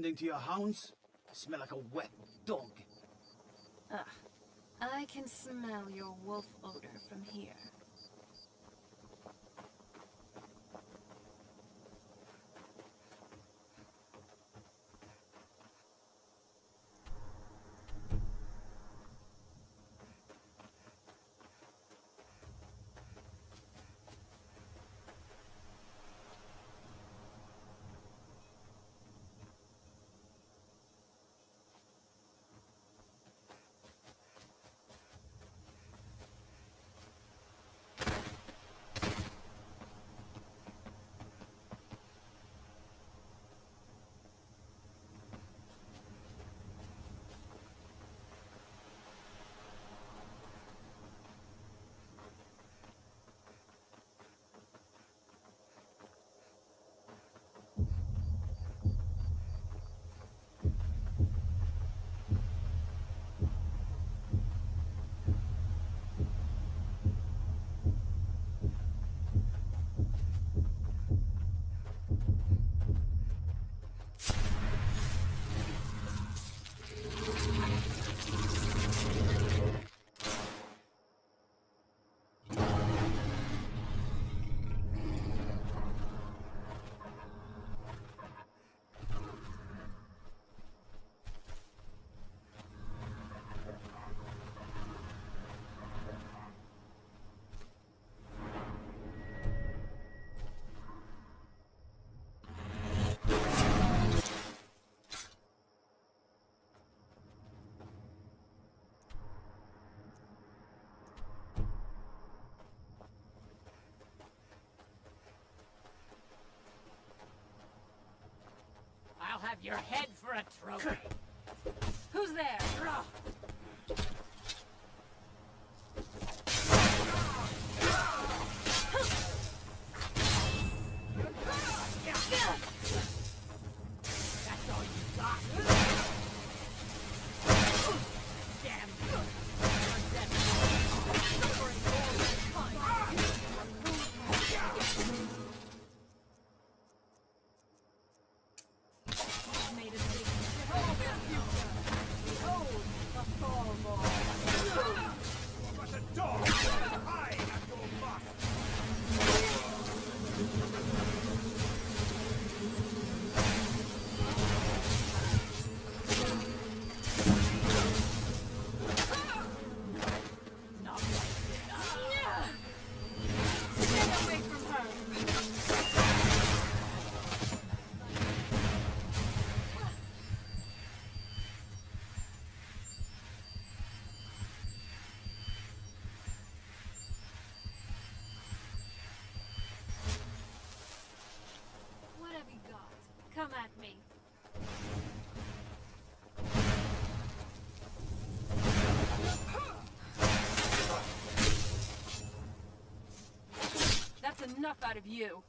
tending to your hounds? You smell like a wet dog. Ugh. I can smell your wolf odor from here. I'll have your head for a trophy. Who's there? That's all you got. Damn good. Come at me. That's enough out of you.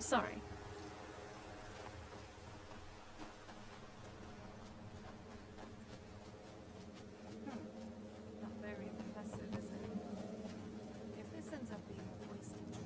Sorry. Not very impressive, is it? If this ends up being a wasted trip.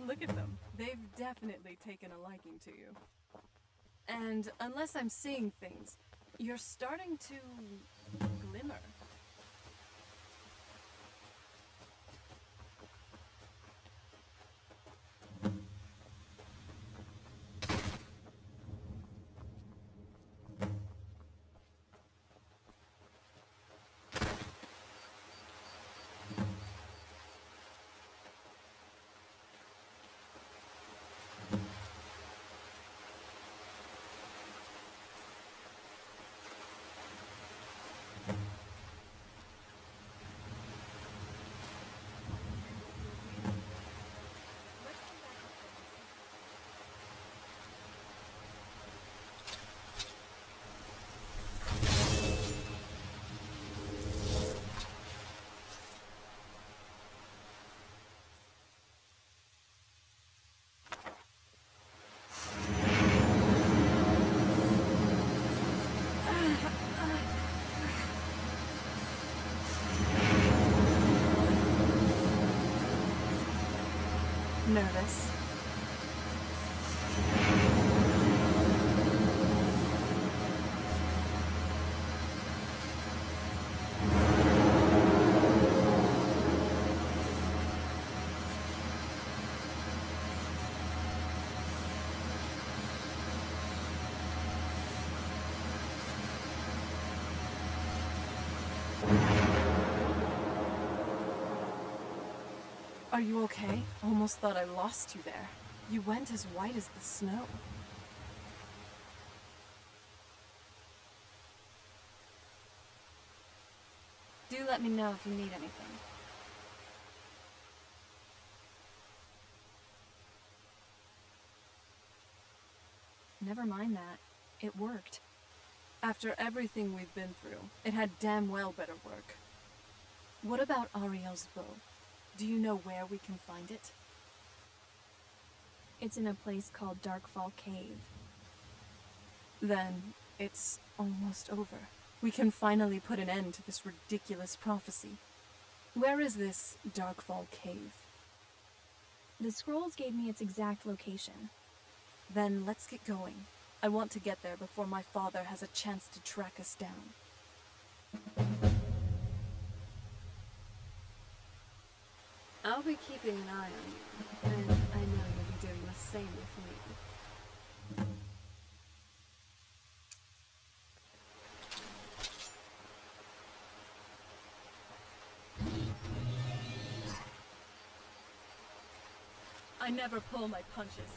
Look at them. They've definitely taken a liking to you. And unless I'm seeing things, you're starting to glimmer. Nervous. Are you okay? Almost thought I lost you there. You went as white as the snow. Do let me know if you need anything. Never mind that. It worked. After everything we've been through, it had damn well better work. What about Auriel's bow? Do you know where we can find it? It's in a place called Darkfall Cave. Then it's almost over. We can finally put an end to this ridiculous prophecy. Where is this Darkfall Cave? The scrolls gave me its exact location. Then let's get going. I want to get there before my father has a chance to track us down. I'll be keeping an eye on you, and I know you'll be doing the same with me. I never pull my punches.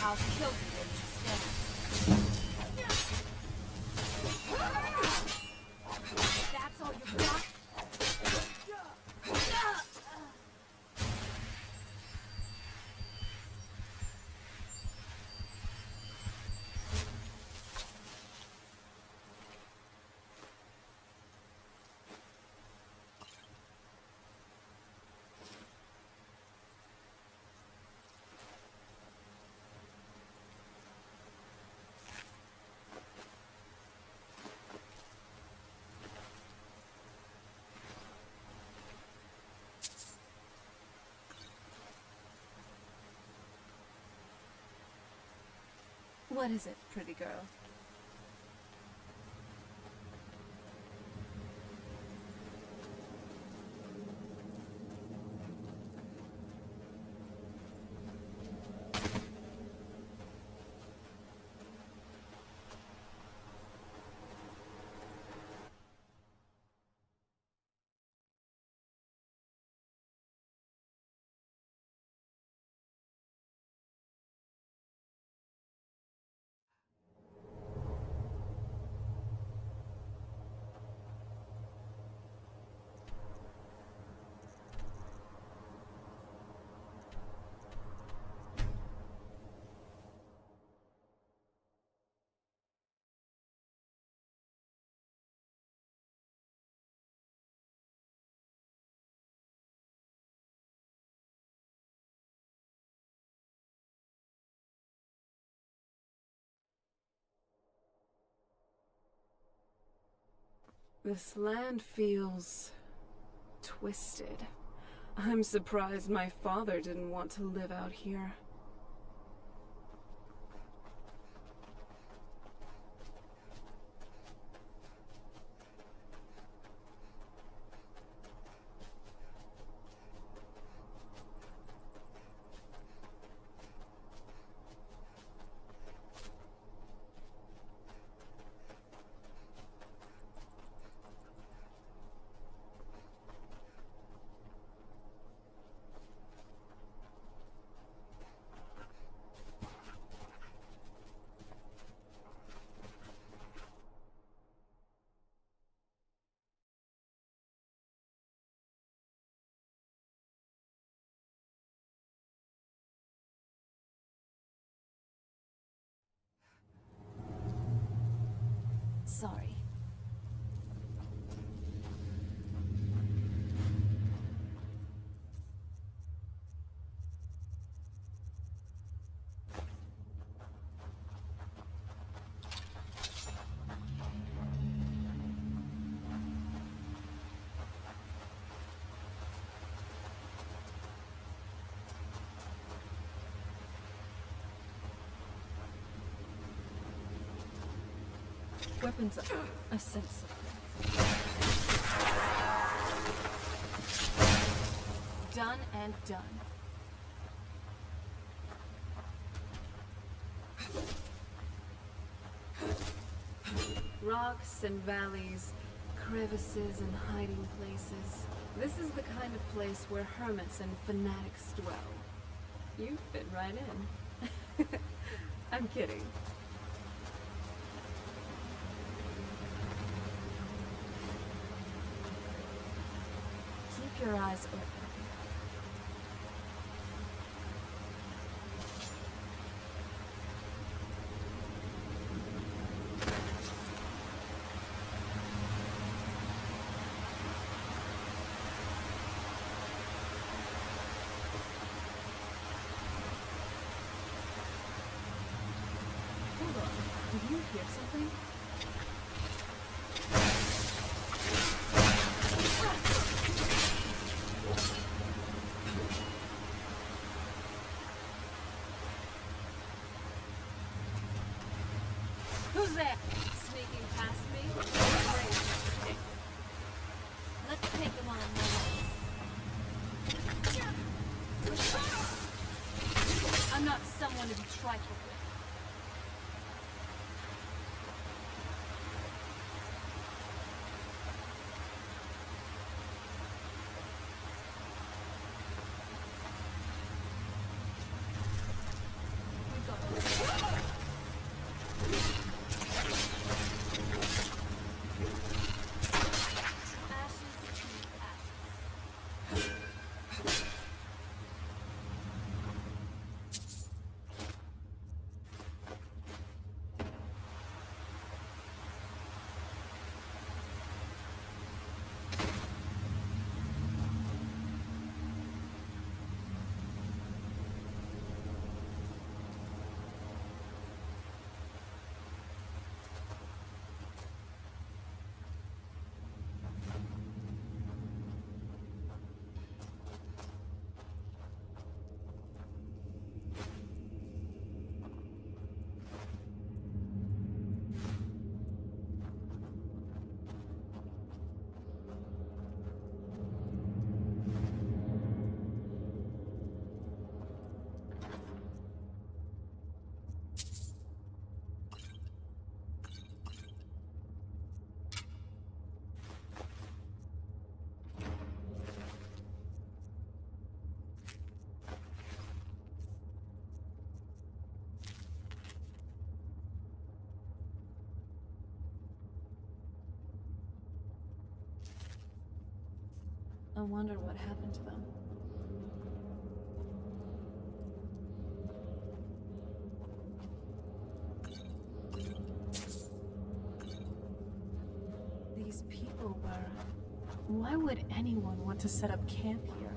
I'll kill you when you What is it, pretty girl? This land feels twisted. I'm surprised my father didn't want to live out here. Sorry. Weapons up. I sense something. Done and done. Rocks and valleys, crevices and hiding places. This is the kind of place where hermits and fanatics dwell. You fit right in. I'm kidding. Keep your eyes open. Hold on. Did you hear something? Who's there? Sneaking past me? Great. Let's take them on now. I'm not someone to be trifled with. wonder what happened to them. These people were... Why would anyone want to set up camp here?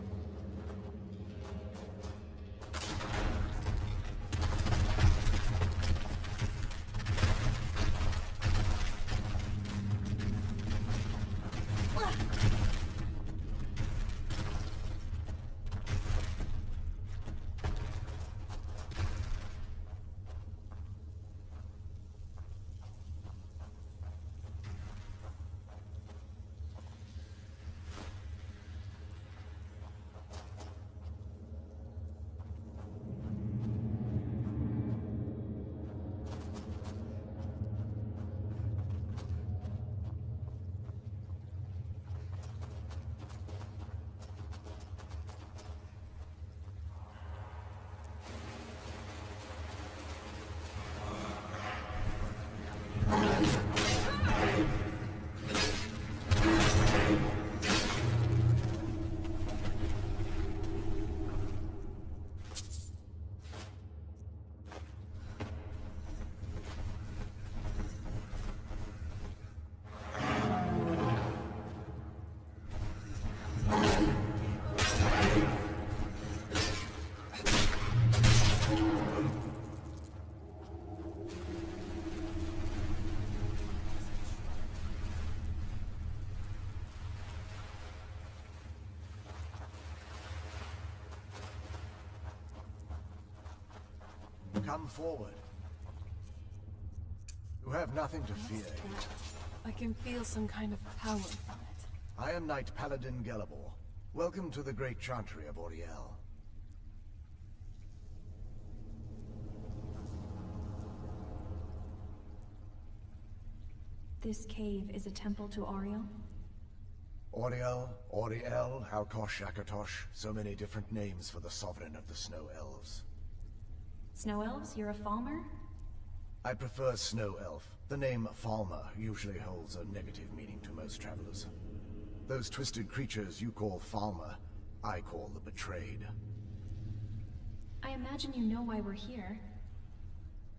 Come forward. You have nothing to fear. I can feel some kind of power from it. I am Knight Paladin Gelabor. Welcome to the great chantry of Auriel. This cave is a temple to Auriel? Auriel, Halkosh, Akatosh, so many different names for the sovereign of the Snow Elves. Snow elves? You're a Falmer? I prefer Snow Elf. The name Falmer usually holds a negative meaning to most travelers. Those twisted creatures you call Falmer, I call the Betrayed. I imagine you know why we're here.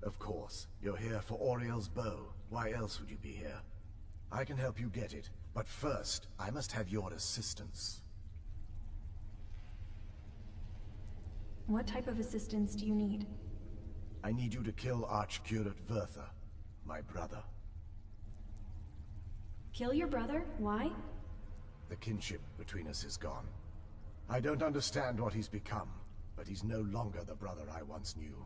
Of course. You're here for Auriel's bow. Why else would you be here? I can help you get it, but first, I must have your assistance. What type of assistance do you need? I need you to kill Archcurate Vertha, my brother. Kill your brother? Why? The kinship between us is gone. I don't understand what he's become, but he's no longer the brother I once knew.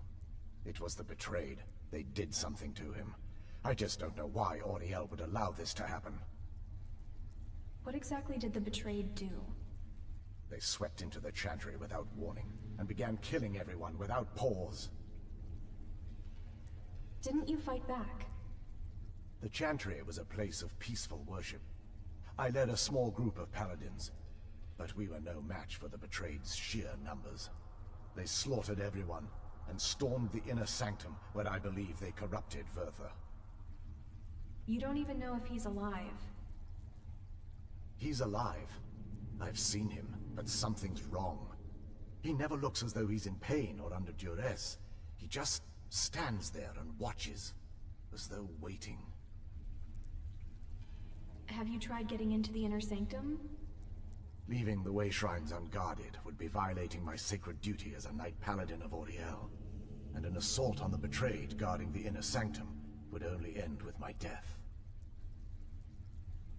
It was the Betrayed. They did something to him. I just don't know why Auriel would allow this to happen. What exactly did the Betrayed do? They swept into the chantry without warning, and began killing everyone without pause. Didn't you fight back? The chantry was a place of peaceful worship. I led a small group of paladins, but we were no match for the Betrayed's sheer numbers. They slaughtered everyone, and stormed the inner sanctum where I believe they corrupted Vertha. You don't even know if he's alive. He's alive. I've seen him, but something's wrong. He never looks as though he's in pain or under duress. He just stands there and watches, as though waiting. Have you tried getting into the inner sanctum? Leaving the way shrines unguarded would be violating my sacred duty as a Knight Paladin of Auriel, and an assault on the Betrayed guarding the inner sanctum would only end with my death.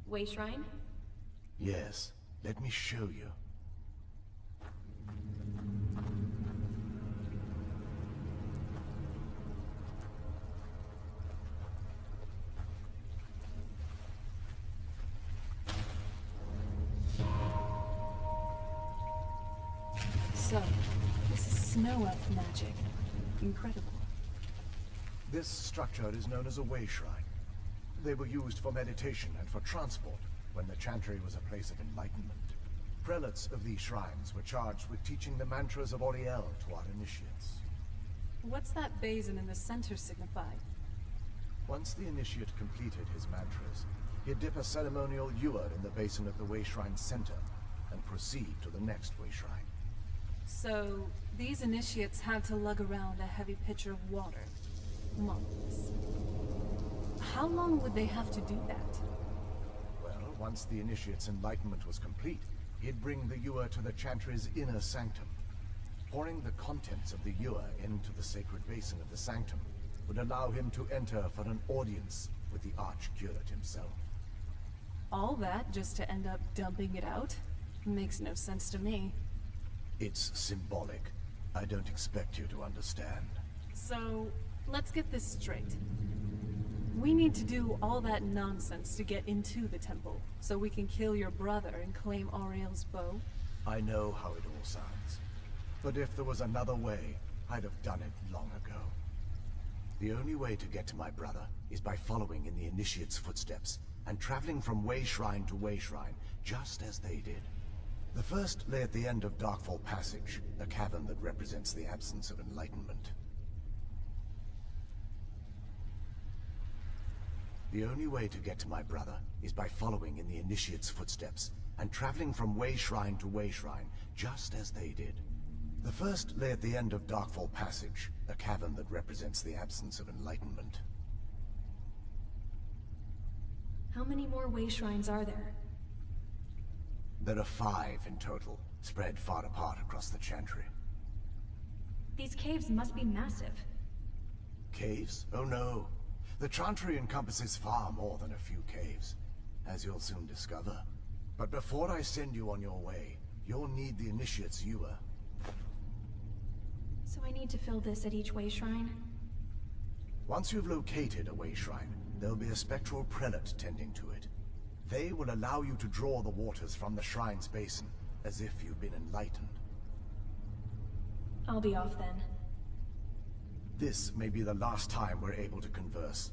Way Shrine? Yes, let me show you. So, this is snow elf magic. Incredible. This structure is known as a way shrine. They were used for meditation and for transport when the chantry was a place of enlightenment. Prelates of these shrines were charged with teaching the mantras of Auriel to our initiates. What's that basin in the center signify? Once the initiate completed his mantras, he'd dip a ceremonial ewer in the basin of the way shrine's center, and proceed to the next way shrine. So, these initiates had to lug around a heavy pitcher of water. Marvelous. How long would they have to do that? Well, once the initiate's enlightenment was complete, he'd bring the Ewer to the Chantry's inner sanctum. Pouring the contents of the Ewer into the sacred basin of the sanctum would allow him to enter for an audience with the Archcurate himself. All that just to end up dumping it out? Makes no sense to me. It's symbolic. I don't expect you to understand. So, let's get this straight. We need to do all that nonsense to get into the temple, so we can kill your brother and claim Auriel's bow? I know how it all sounds. But if there was another way, I'd have done it long ago. The only way to get to my brother is by following in the Initiate's footsteps, and traveling from way shrine to way shrine, just as they did. The first lay at the end of Darkfall Passage, a cavern that represents the absence of enlightenment. The only way to get to my brother is by following in the Initiate's footsteps, and traveling from way shrine to way shrine, just as they did. The first lay at the end of Darkfall Passage, a cavern that represents the absence of enlightenment. How many more way shrines are there? There are 5 in total, spread far apart across the Chantry. These caves must be massive. Caves? Oh no. The Chantry encompasses far more than a few caves, as you'll soon discover. But before I send you on your way, you'll need the Initiate's Ewer. So I need to fill this at each way shrine? Once you've located a way shrine, there'll be a spectral prelate tending to it. They will allow you to draw the waters from the shrine's basin, as if you've been enlightened. I'll be off then. This may be the last time we're able to converse.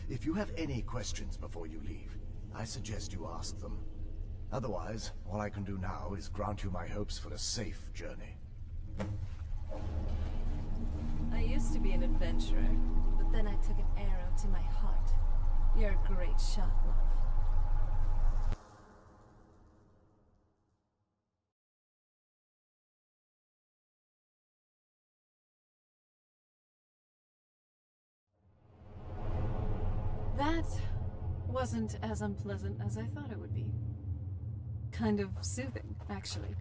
If you have any questions before you leave, I suggest you ask them. Otherwise, all I can do now is grant you my hopes for a safe journey. I used to be an adventurer, but then I took an arrow to my heart. You're a great shot, love. That wasn't as unpleasant as I thought it would be. Kind of soothing, actually.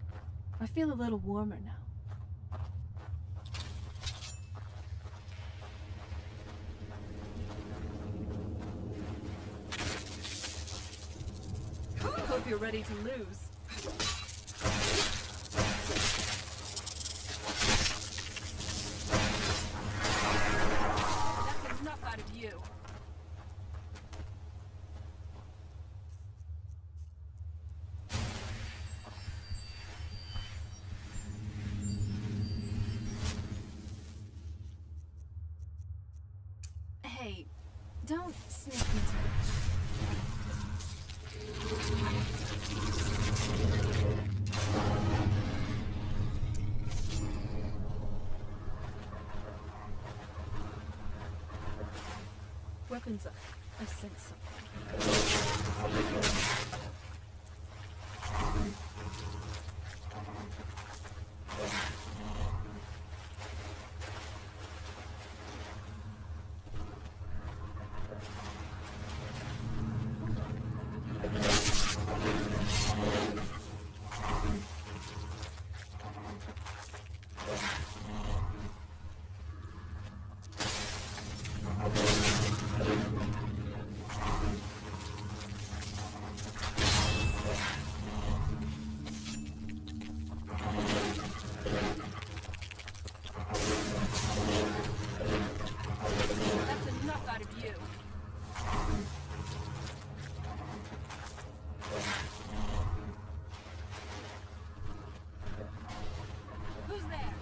I feel a little warmer now. Hope you're ready to lose. That's enough out of you. Hey, don't sneak me too much. Weapons up. I sense something. That's enough out of you. Who's there?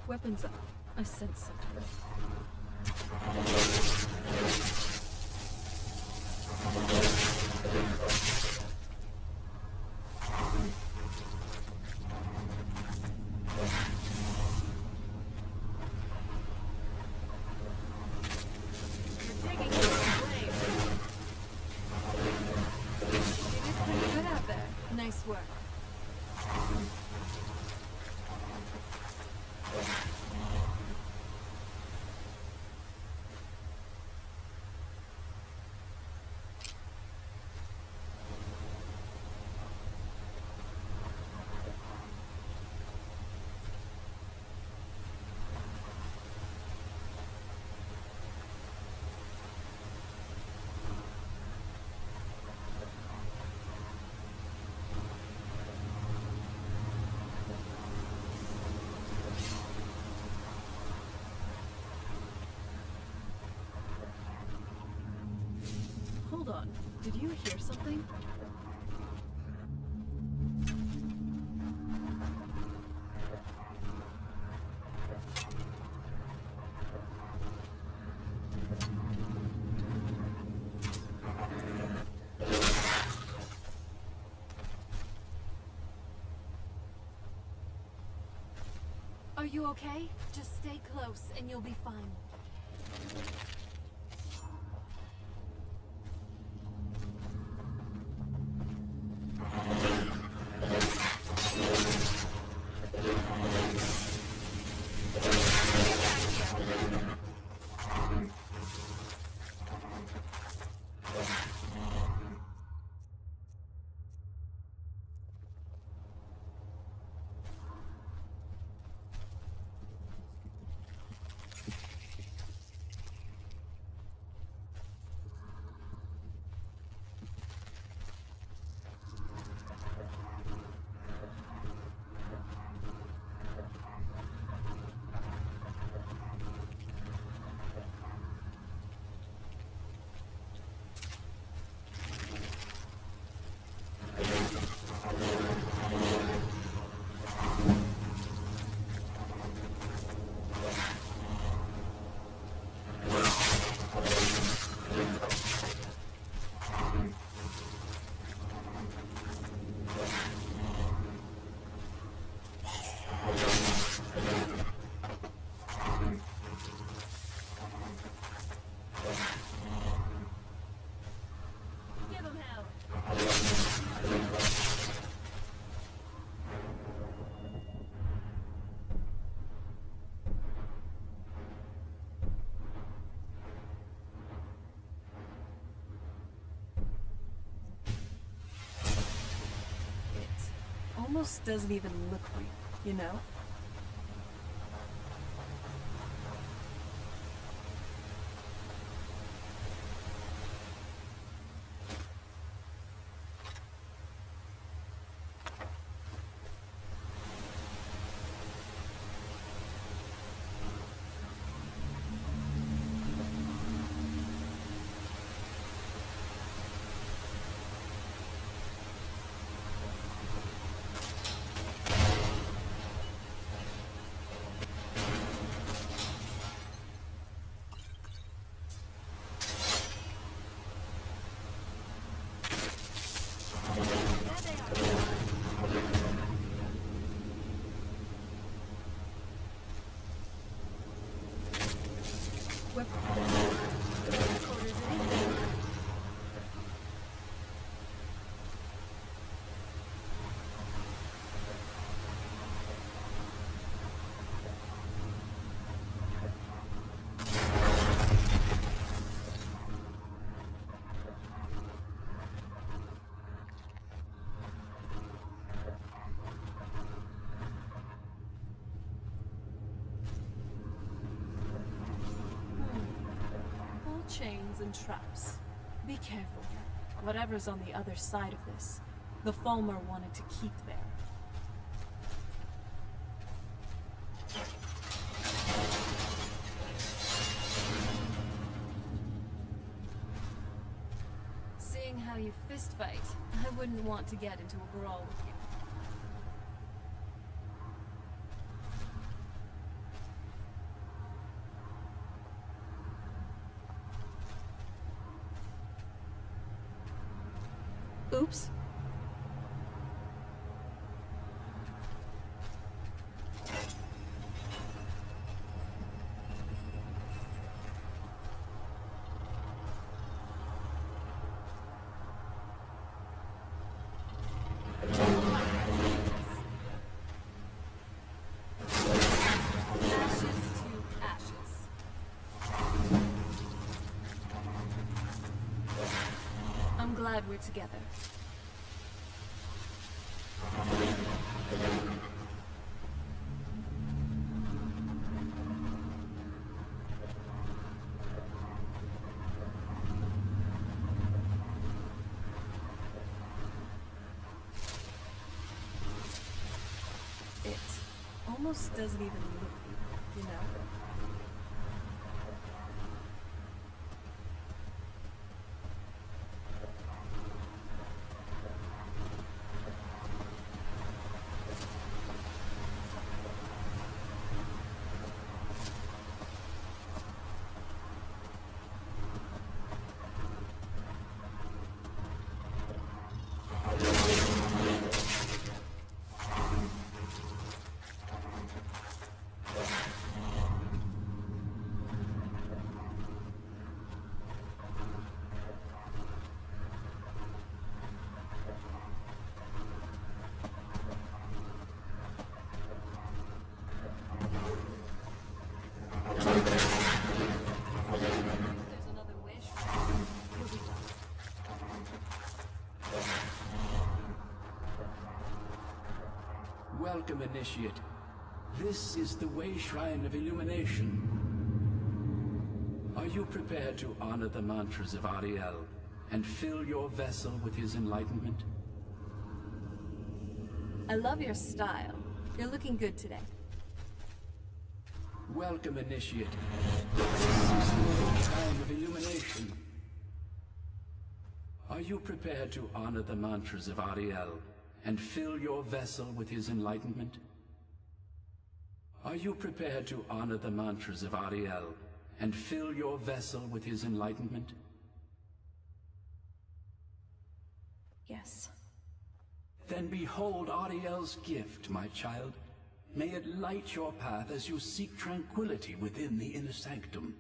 Weapons up. I sense something. Nice work. Hold on. Did you hear something? Are you okay? Just stay close and you'll be fine. Almost doesn't even look real, you know? Chains and traps. Be careful. Whatever's on the other side of this, the Falmer wanted to keep there. Seeing how you fist fight, I wouldn't want to get into a brawl with you. Oops. I'm glad we're together. It almost doesn't even look evil, you know? Welcome, Initiate. This is the Way Shrine of Illumination. Are you prepared to honor the mantras of Auriel and fill your vessel with his enlightenment? I love your style. You're looking good today. Welcome, Initiate. This is the Way Shrine of Illumination. Are you prepared to honor the mantras of Auriel and fill your vessel with his enlightenment? Are you prepared to honor the mantras of Auriel and fill your vessel with his enlightenment? Yes. Then behold Auriel's gift, my child. May it light your path as you seek tranquility within the inner sanctum.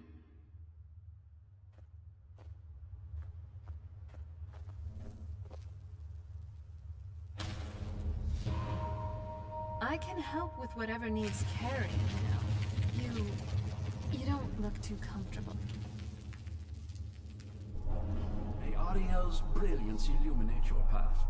I can help with whatever needs carrying, you know. You don't look too comfortable. May Auriel's brilliance illuminate your path.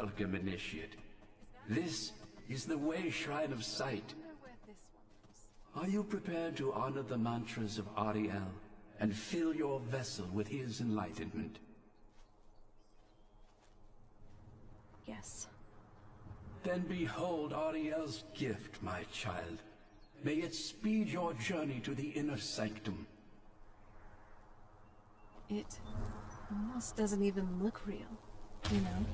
Welcome, Initiate. This is the Way Shrine of Sight. Are you prepared to honor the mantras of Auriel and fill your vessel with his enlightenment? Yes. Then behold Auriel's gift, my child. May it speed your journey to the inner sanctum. It almost doesn't even look real, you know?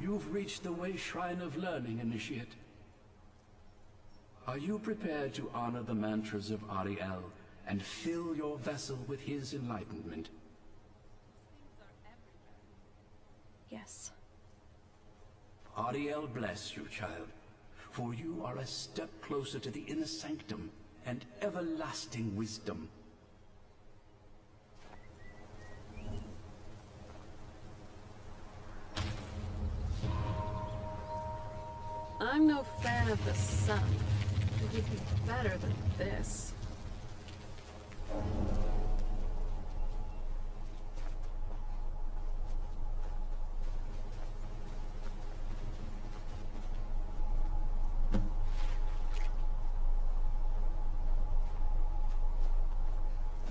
You've reached the Way Shrine of Learning, Initiate. Are you prepared to honor the mantras of Auriel and fill your vessel with his enlightenment? Yes. Auriel bless you, child, for you are a step closer to the inner sanctum and everlasting wisdom. I'm no fan of the sun. It would be better than this.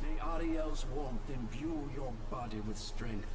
May Auriel's warmth imbue your body with strength.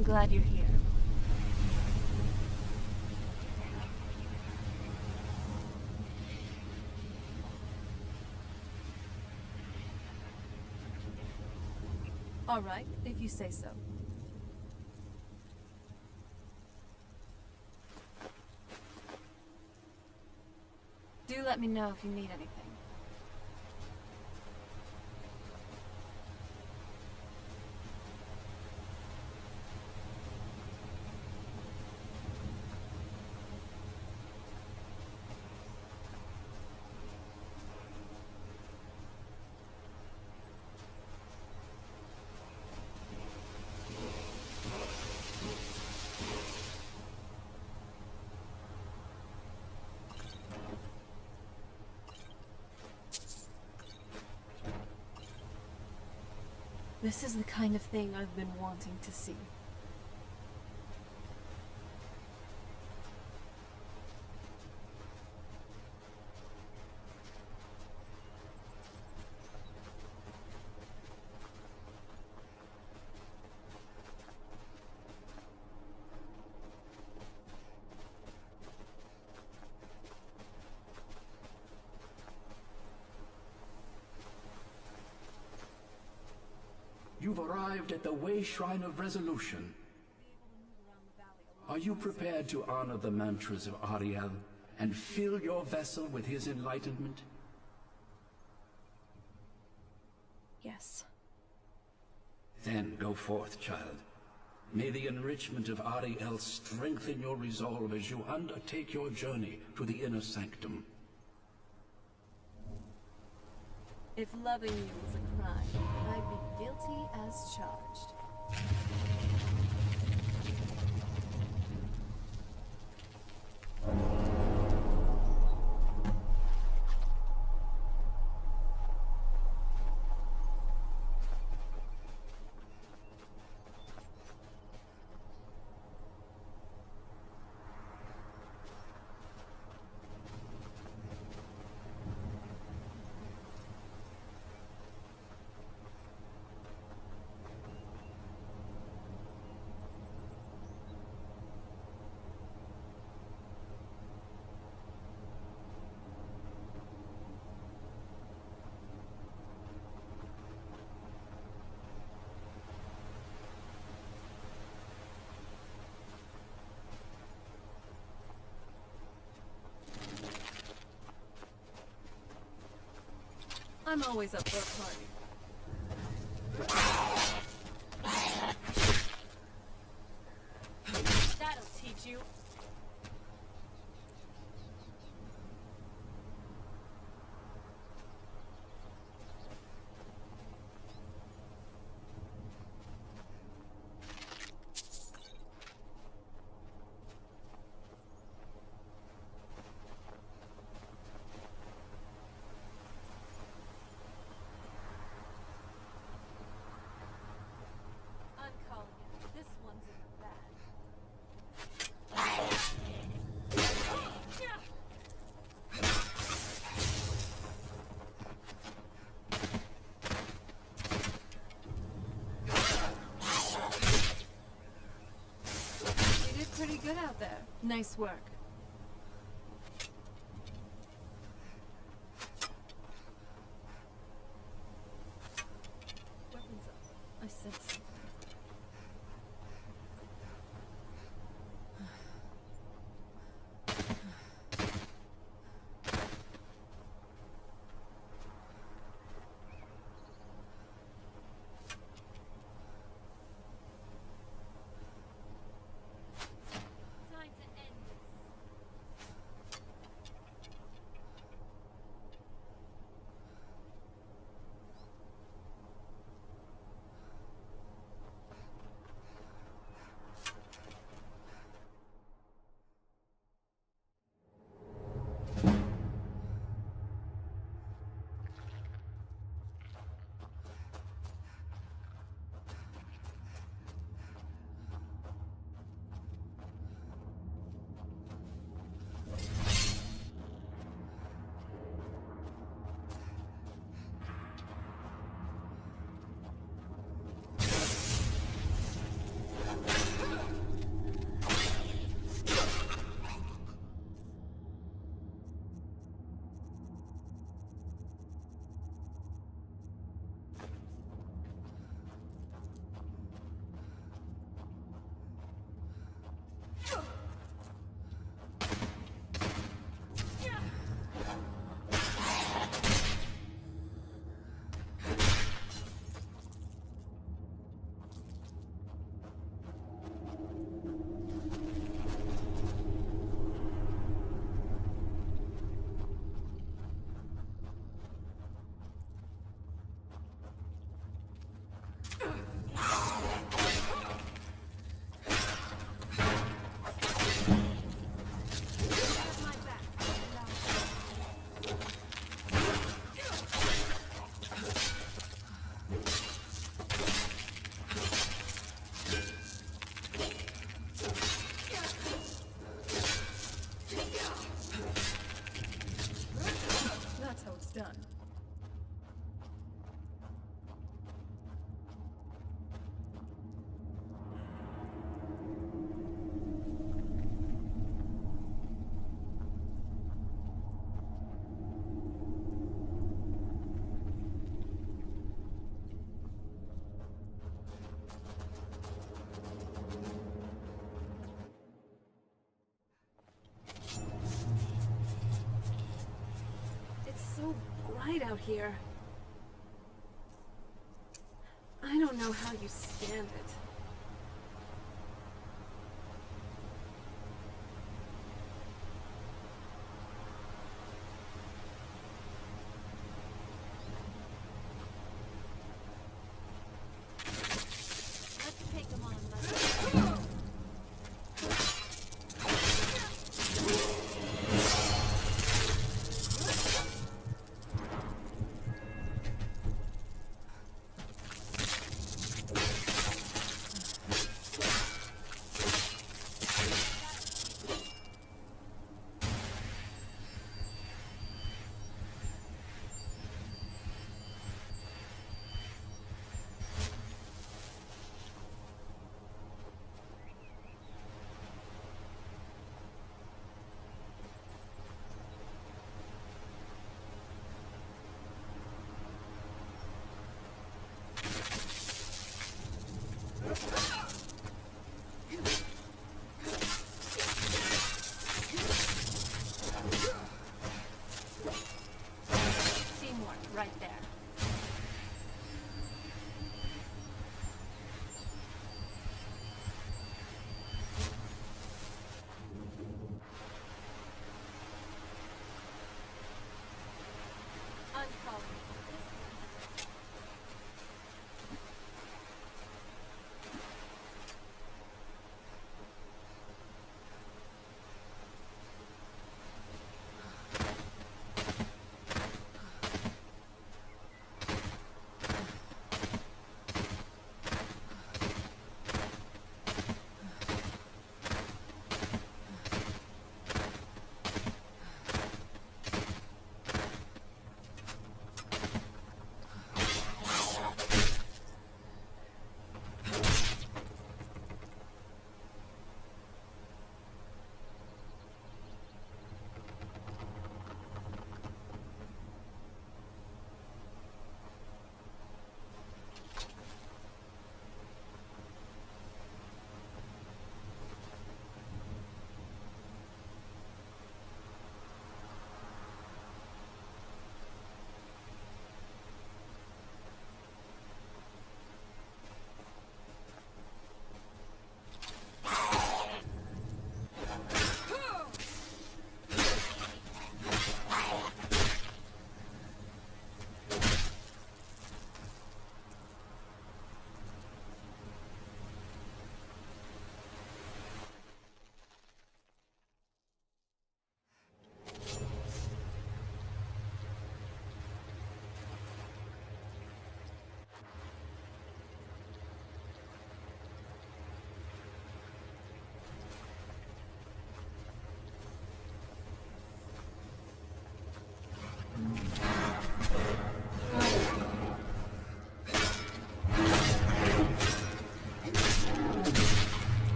I'm glad you're here. All right, if you say so. Do let me know if you need anything. This is the kind of thing I've been wanting to see. You've arrived at the Way Shrine of Resolution. Are you prepared to honor the mantras of Auriel and fill your vessel with his enlightenment? Yes. Then go forth, child. May the enrichment of Auriel strengthen your resolve as you undertake your journey to the inner sanctum. If loving you was a crime, I'd be guilty as charged. I'm always up for a party. That'll teach you. Pretty good out there. Nice work. Weapons up. I said so. That's how it's done. So bright out here. I don't know how you stand it. Let's take them on,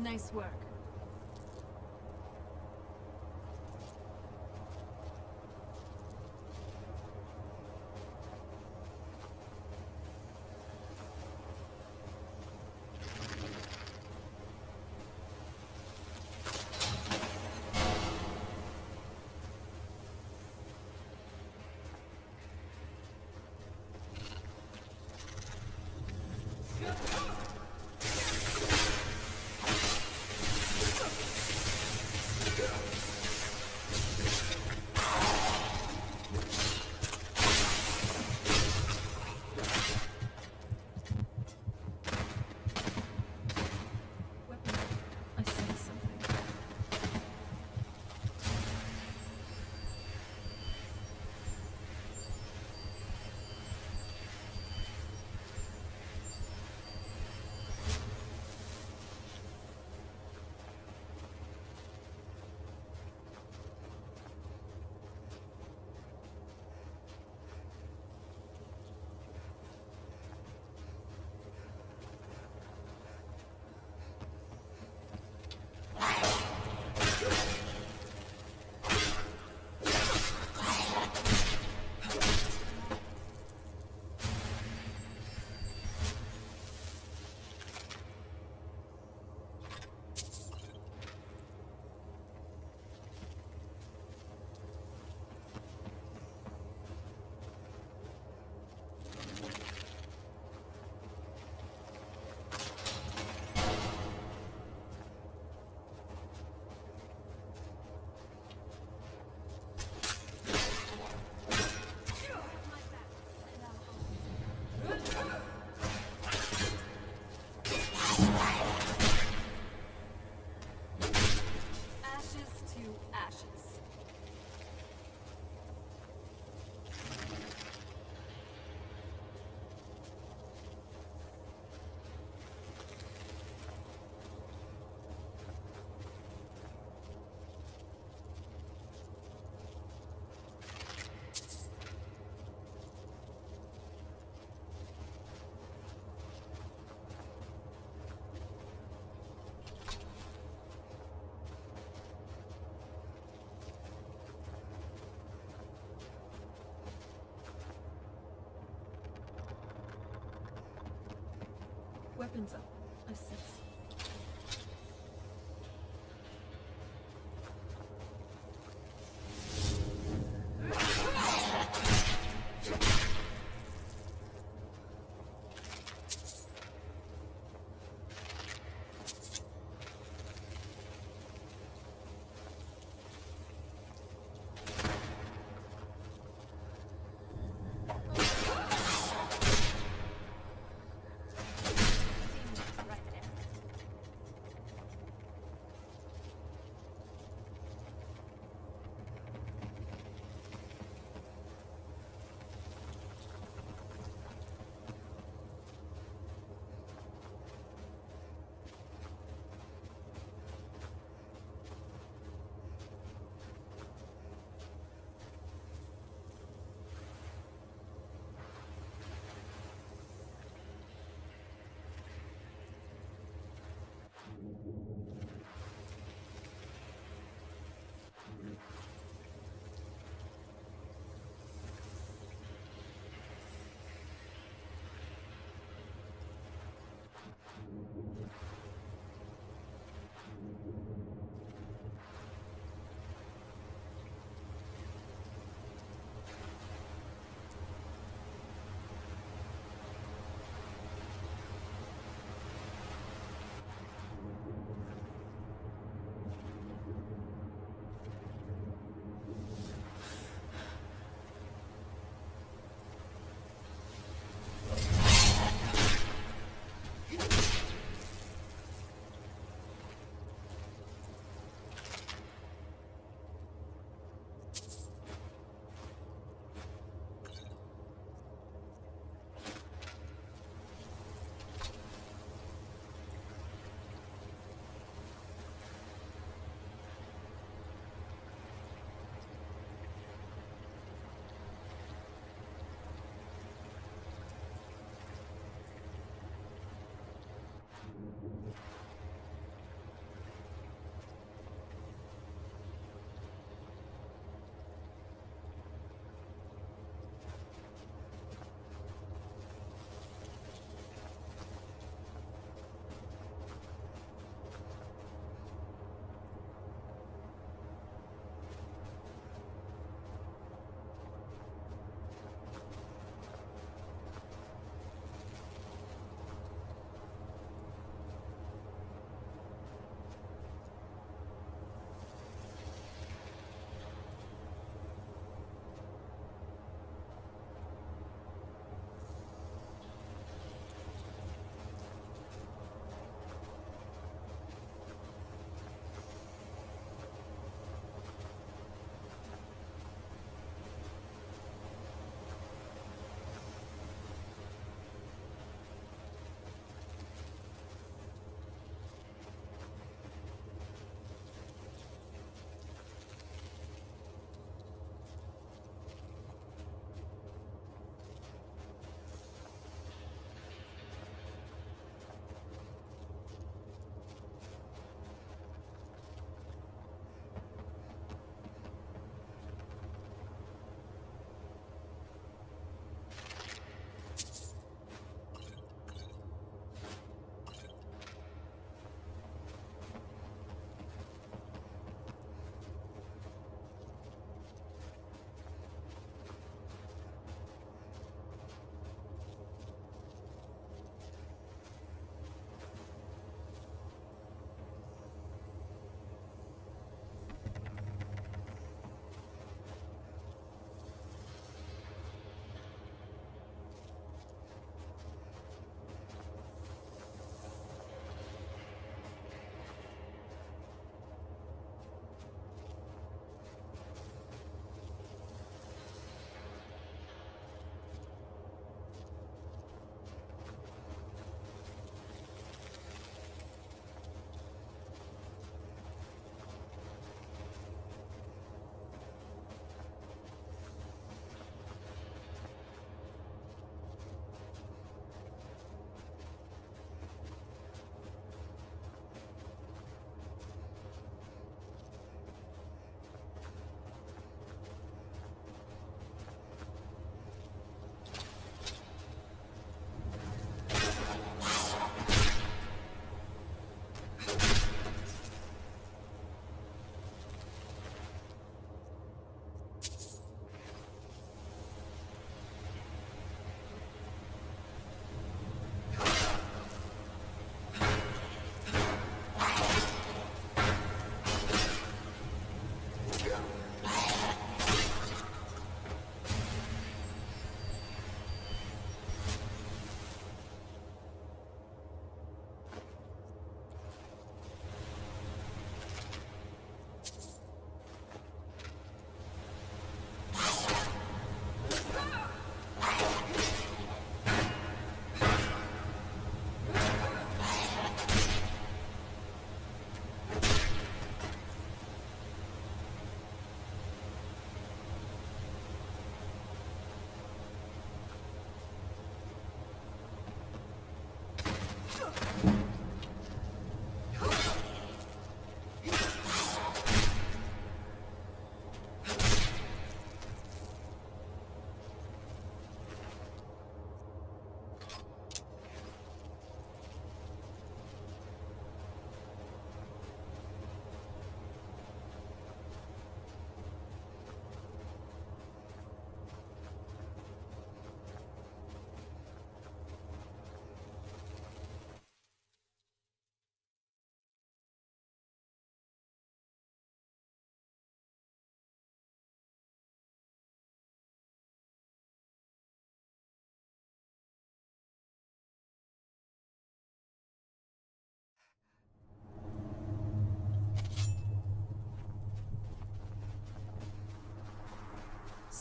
Nice work. I sense something. Ashes to ashes. Weapons up. I sense.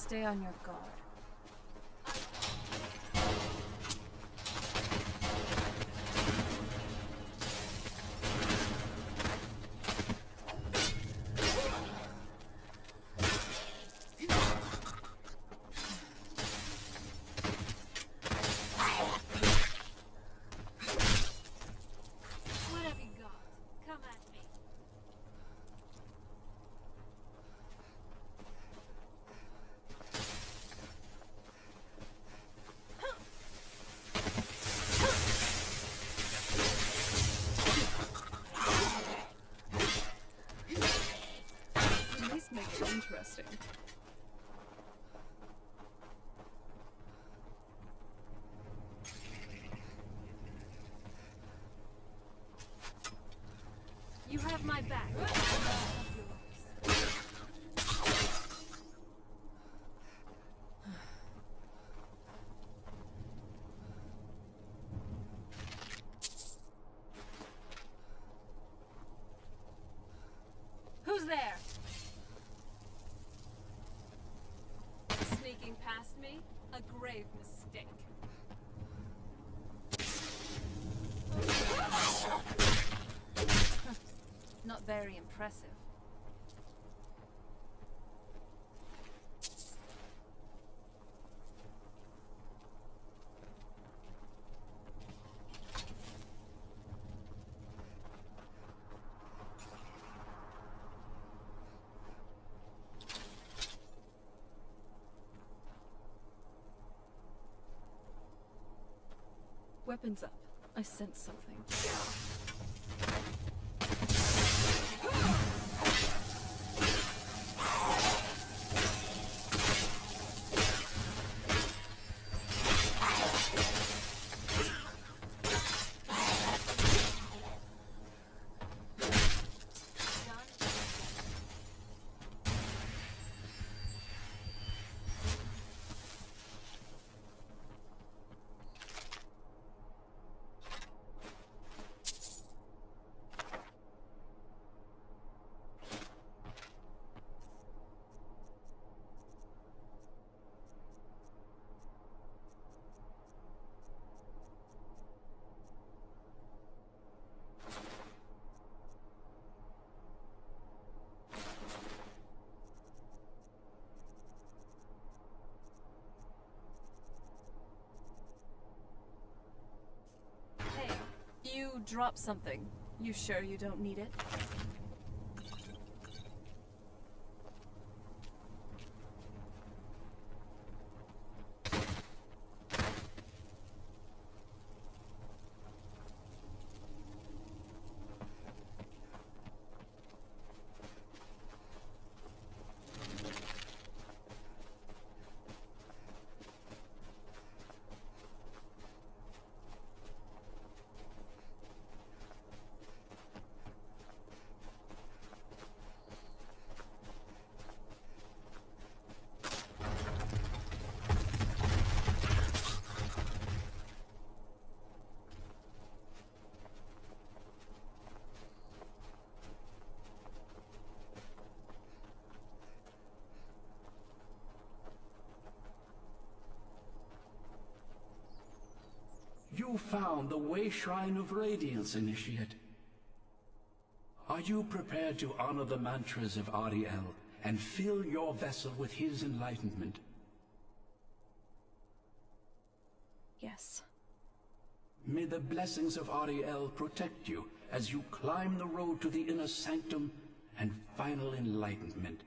Stay on your guard. What have you got? Come at me. At least makes it interesting. You have my back. Who's there? Sneaking past me? A grave mistake. Not very impressive. Weapons up. I sense something. You dropped something. You sure you don't need it? You found the Way Shrine of Radiance, Initiate. Are you prepared to honor the mantras of Auriel and fill your vessel with his enlightenment? Yes. May the blessings of Auriel protect you as you climb the road to the inner sanctum and final enlightenment.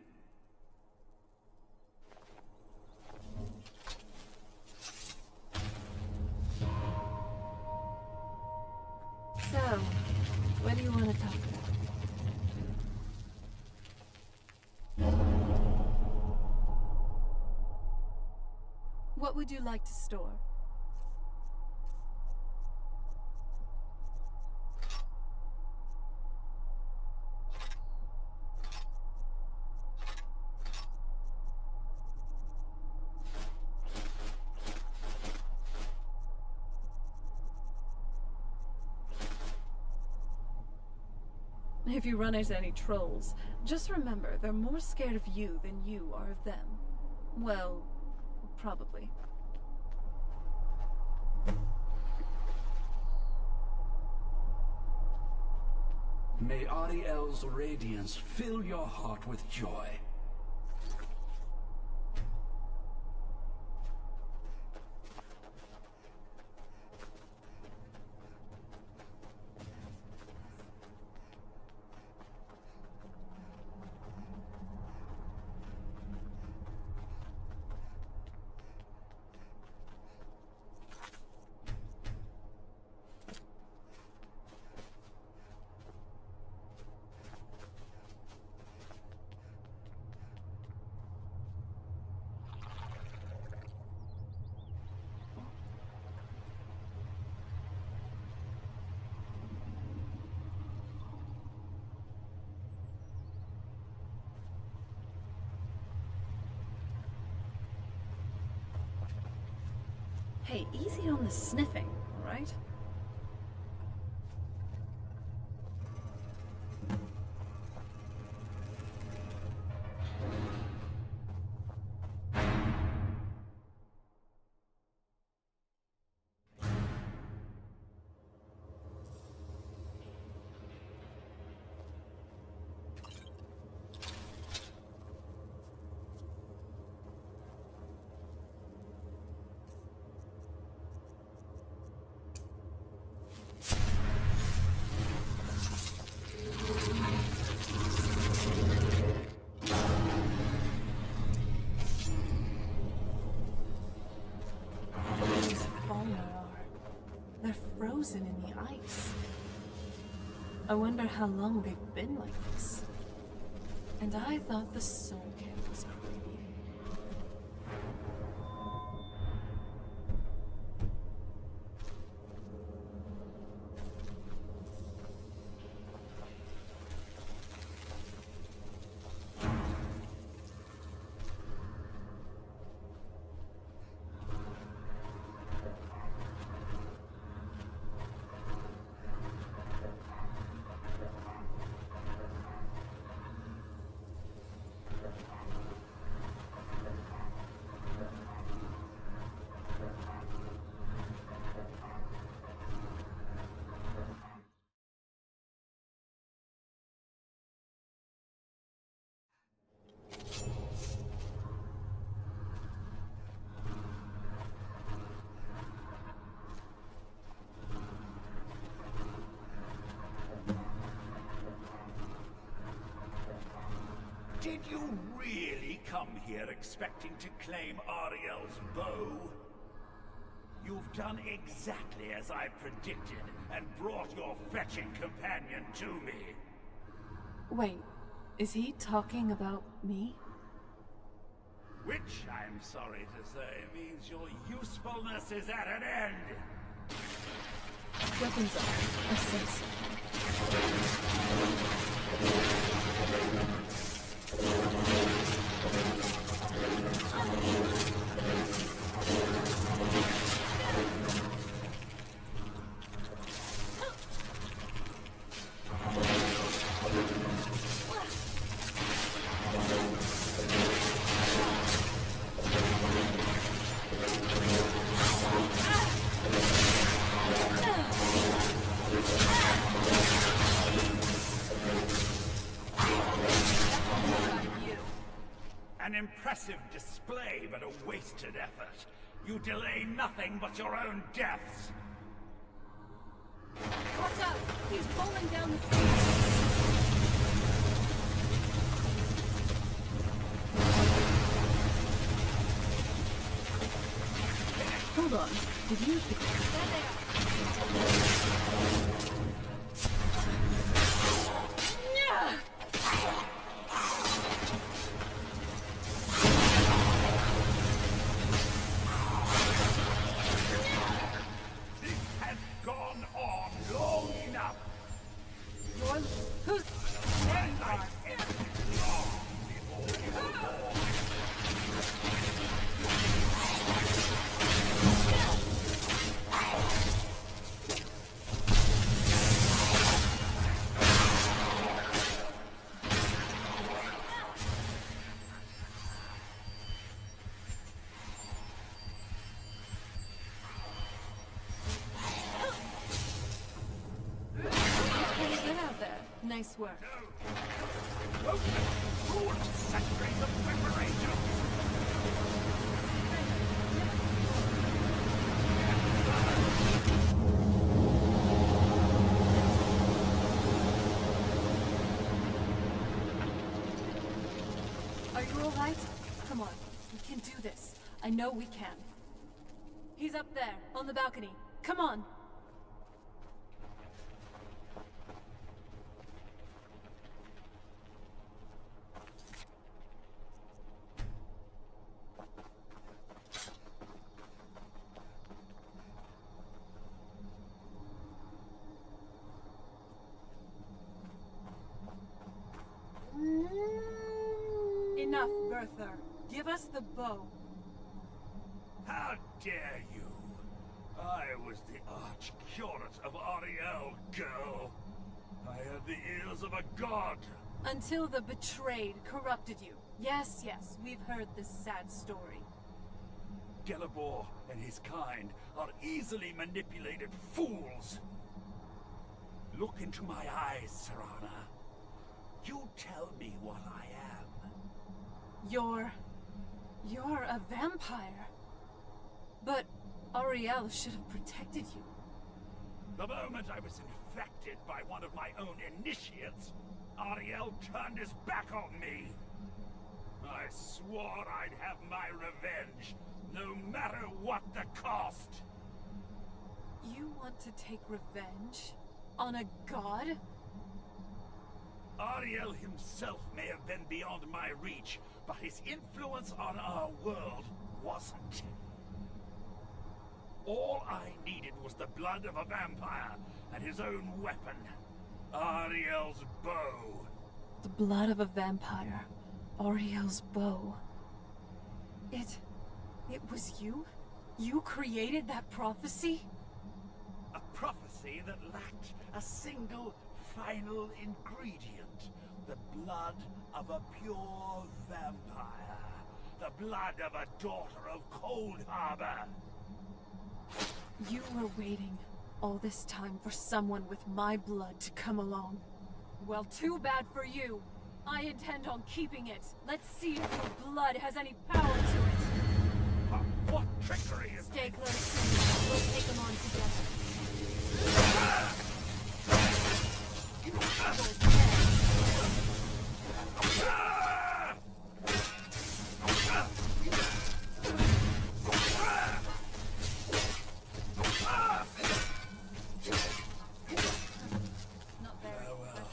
So, what do you want to talk about? What would you like to store? If you run into any trolls, just remember they're more scared of you than you are of them. Well, probably. May Auriel's radiance fill your heart with joy. Hey, easy on the sniffing, right? They're frozen in the ice. I wonder how long they've been like this. And I thought the soul camp was creepy. Did you really come here expecting to claim Auriel's bow? You've done exactly as I predicted, and brought your fetching companion to me. Wait, is he talking about me? Which, I'm sorry to say, means your usefulness is at an end. Weapons are essential. An impressive display, but a wasted effort. You delay nothing but your own deaths. Watch out! He's falling down the stairs. Hold on. Did you... There they are. Nice work. Don't fool saturate the preparation! Are you alright? Come on, we can do this. I know we can. He's up there, on the balcony. Come on! Enough, Bertha. Give us the bow. How dare you! I was the arch-curate of Auriel, girl. I had the ears of a god. Until the betrayed corrupted you. Yes, yes, we've heard this sad story. Gelibor and his kind are easily manipulated fools. Look into my eyes, Serana. You tell me what I am. You're a vampire. But Auriel should have protected you. The moment I was infected by one of my own initiates, Auriel turned his back on me. I swore I'd have my revenge, no matter what the cost. You want to take revenge? On a god? Auriel himself may have been beyond my reach, but his influence on our world wasn't. All I needed was the blood of a vampire and his own weapon, Auriel's bow. The blood of a vampire. Auriel's bow. It was you? You created that prophecy? A prophecy that lacked a single final ingredient. The blood of a pure vampire. The blood of a daughter of Cold Harbor. You were waiting all this time for someone with my blood to come along. Well, too bad for you. I intend on keeping it. Let's see if your blood has any power to it. What trickery is Stay close to me. We'll take them on together. Not very impressive.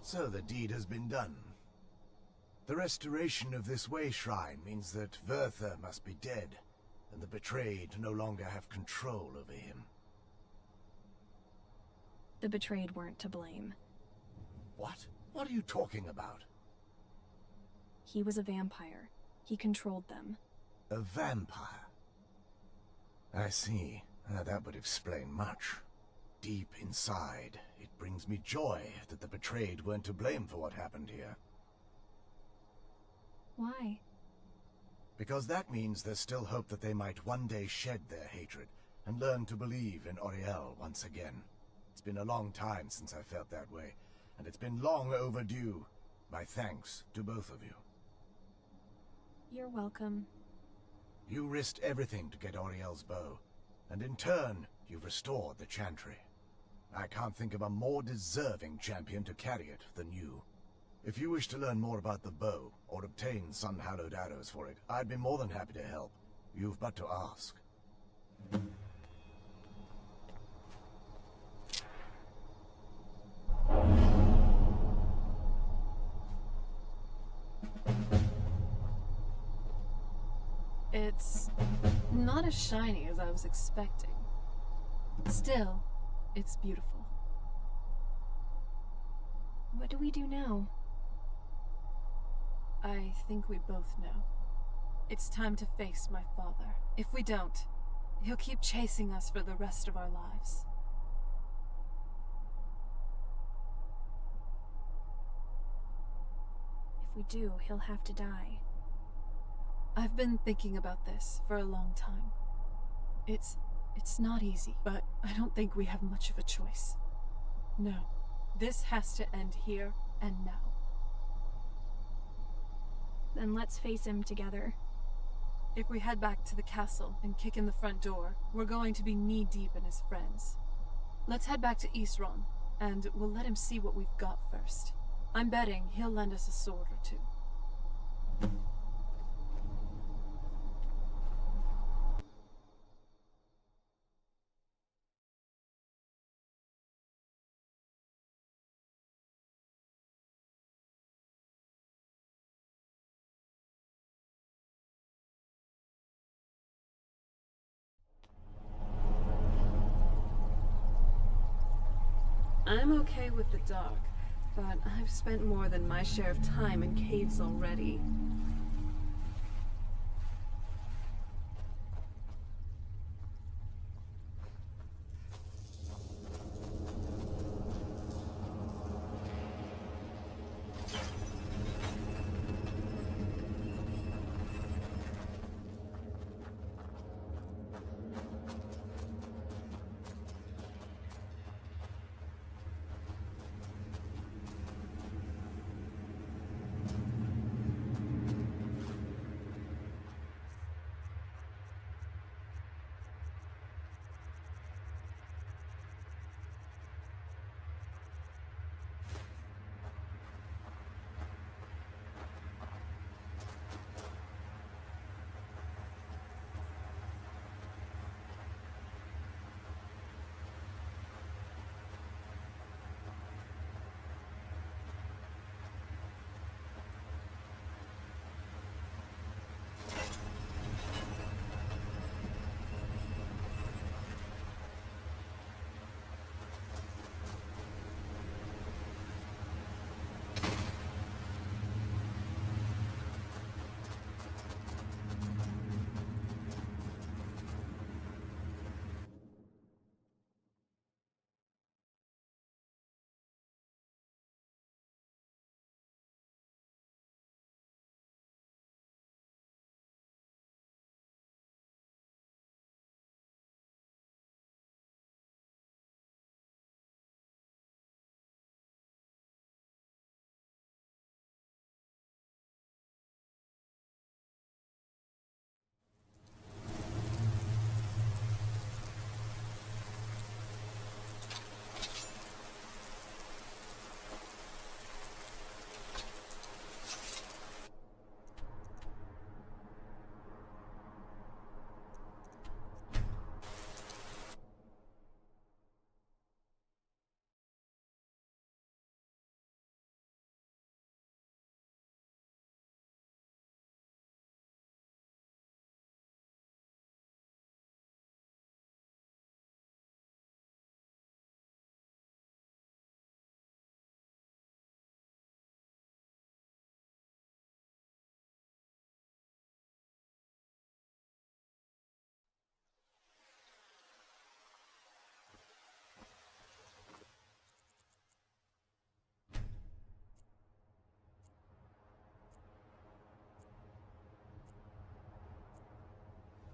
So the deed has been done. The restoration of this way shrine means that Verther must be dead, and the betrayed no longer have control over him. The betrayed weren't to blame. What? What are you talking about? He was a vampire. He controlled them. A vampire? I see. That would explain much. Deep inside, it brings me joy that the betrayed weren't to blame for what happened here. Why? Because that means there's still hope that they might one day shed their hatred and learn to believe in Auriel once again. It's been a long time since I felt that way, and it's been long overdue. My thanks to both of you. You're welcome. You risked everything to get Auriel's bow, and in turn, you've restored the Chantry. I can't think of a more deserving champion to carry it than you. If you wish to learn more about the bow, or obtain sun-hallowed arrows for it, I'd be more than happy to help. You've but to ask. It's not as shiny as I was expecting. Still, it's beautiful. What do we do now? I think we both know. It's time to face my father. If we don't, He'll keep chasing us for the rest of our lives. If we do, he'll have to die. I've been thinking about this for a long time. It's not easy, but I don't think we have much of a choice. No, this has to end here and now. Then let's face him together. If we head back to the castle and kick in the front door, we're going to be knee-deep in his friends. Let's head back to Eastron, and we'll let him see what we've got first. I'm betting he'll lend us a sword or two. I'm okay with the dark, but I've spent more than my share of time in caves already.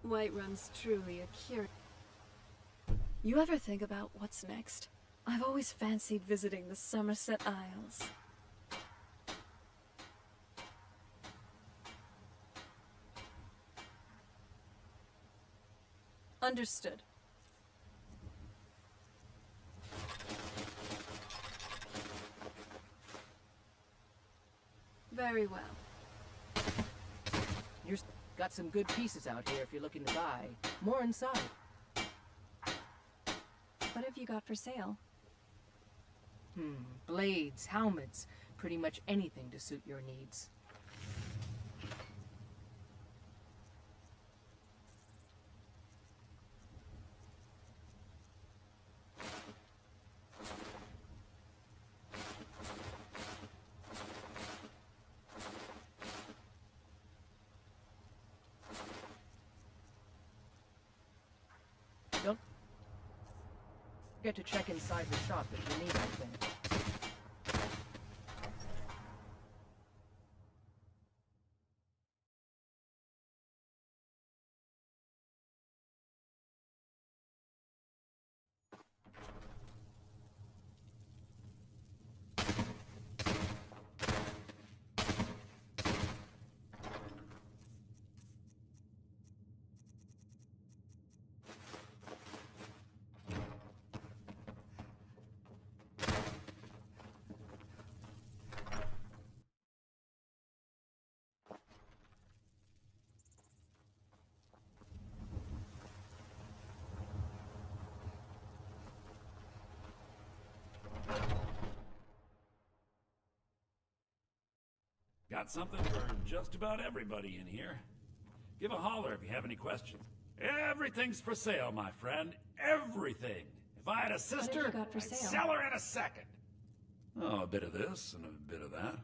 Whiterun's truly a cure. You ever think about what's next? I've always fancied visiting the Somerset Isles. Understood. Very well. You've got some good pieces out here if you're looking to buy. More inside. What have you got for sale? Blades, helmets, pretty much anything to suit your needs. Get to check inside the shop if you need anything. Got something for just about everybody in here. Give a holler if you have any questions. Everything's for sale, my friend. Everything. If I had a sister, What have you got for I'd sale? sell her in a second. Oh, a bit of this and a bit of that.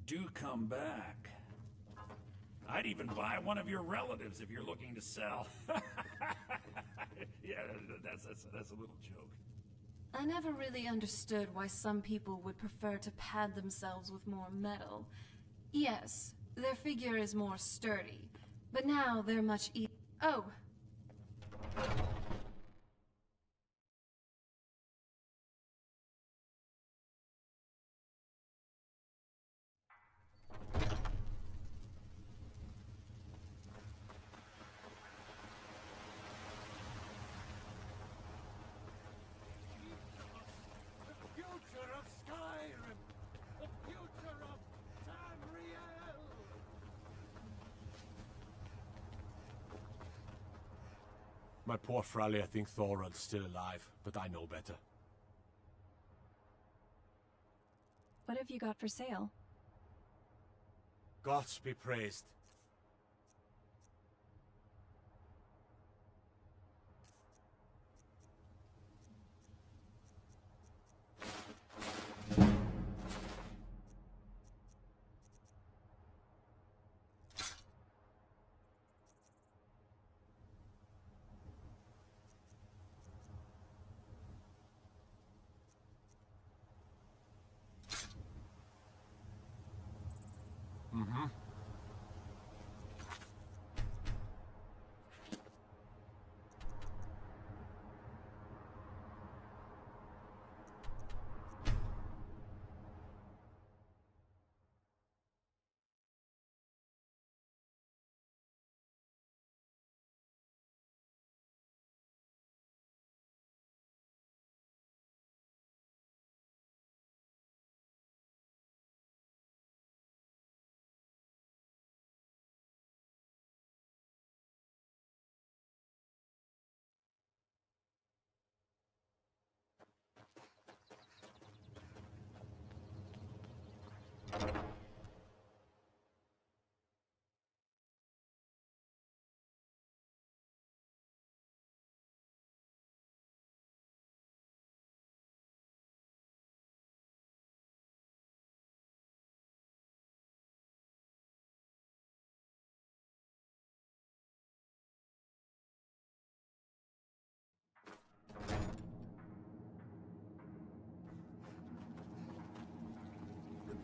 Do come back. I'd even buy one of your relatives if you're looking to sell. Yeah, that's a little joke. I never really understood why some people would prefer to pad themselves with more metal. Yes, their figure is more sturdy, but now they're much Oh! The future of Skyrim! The future of Tamriel! My poor Fralia think Thorald's still alive, but I know better. What have you got for sale? Gods be praised.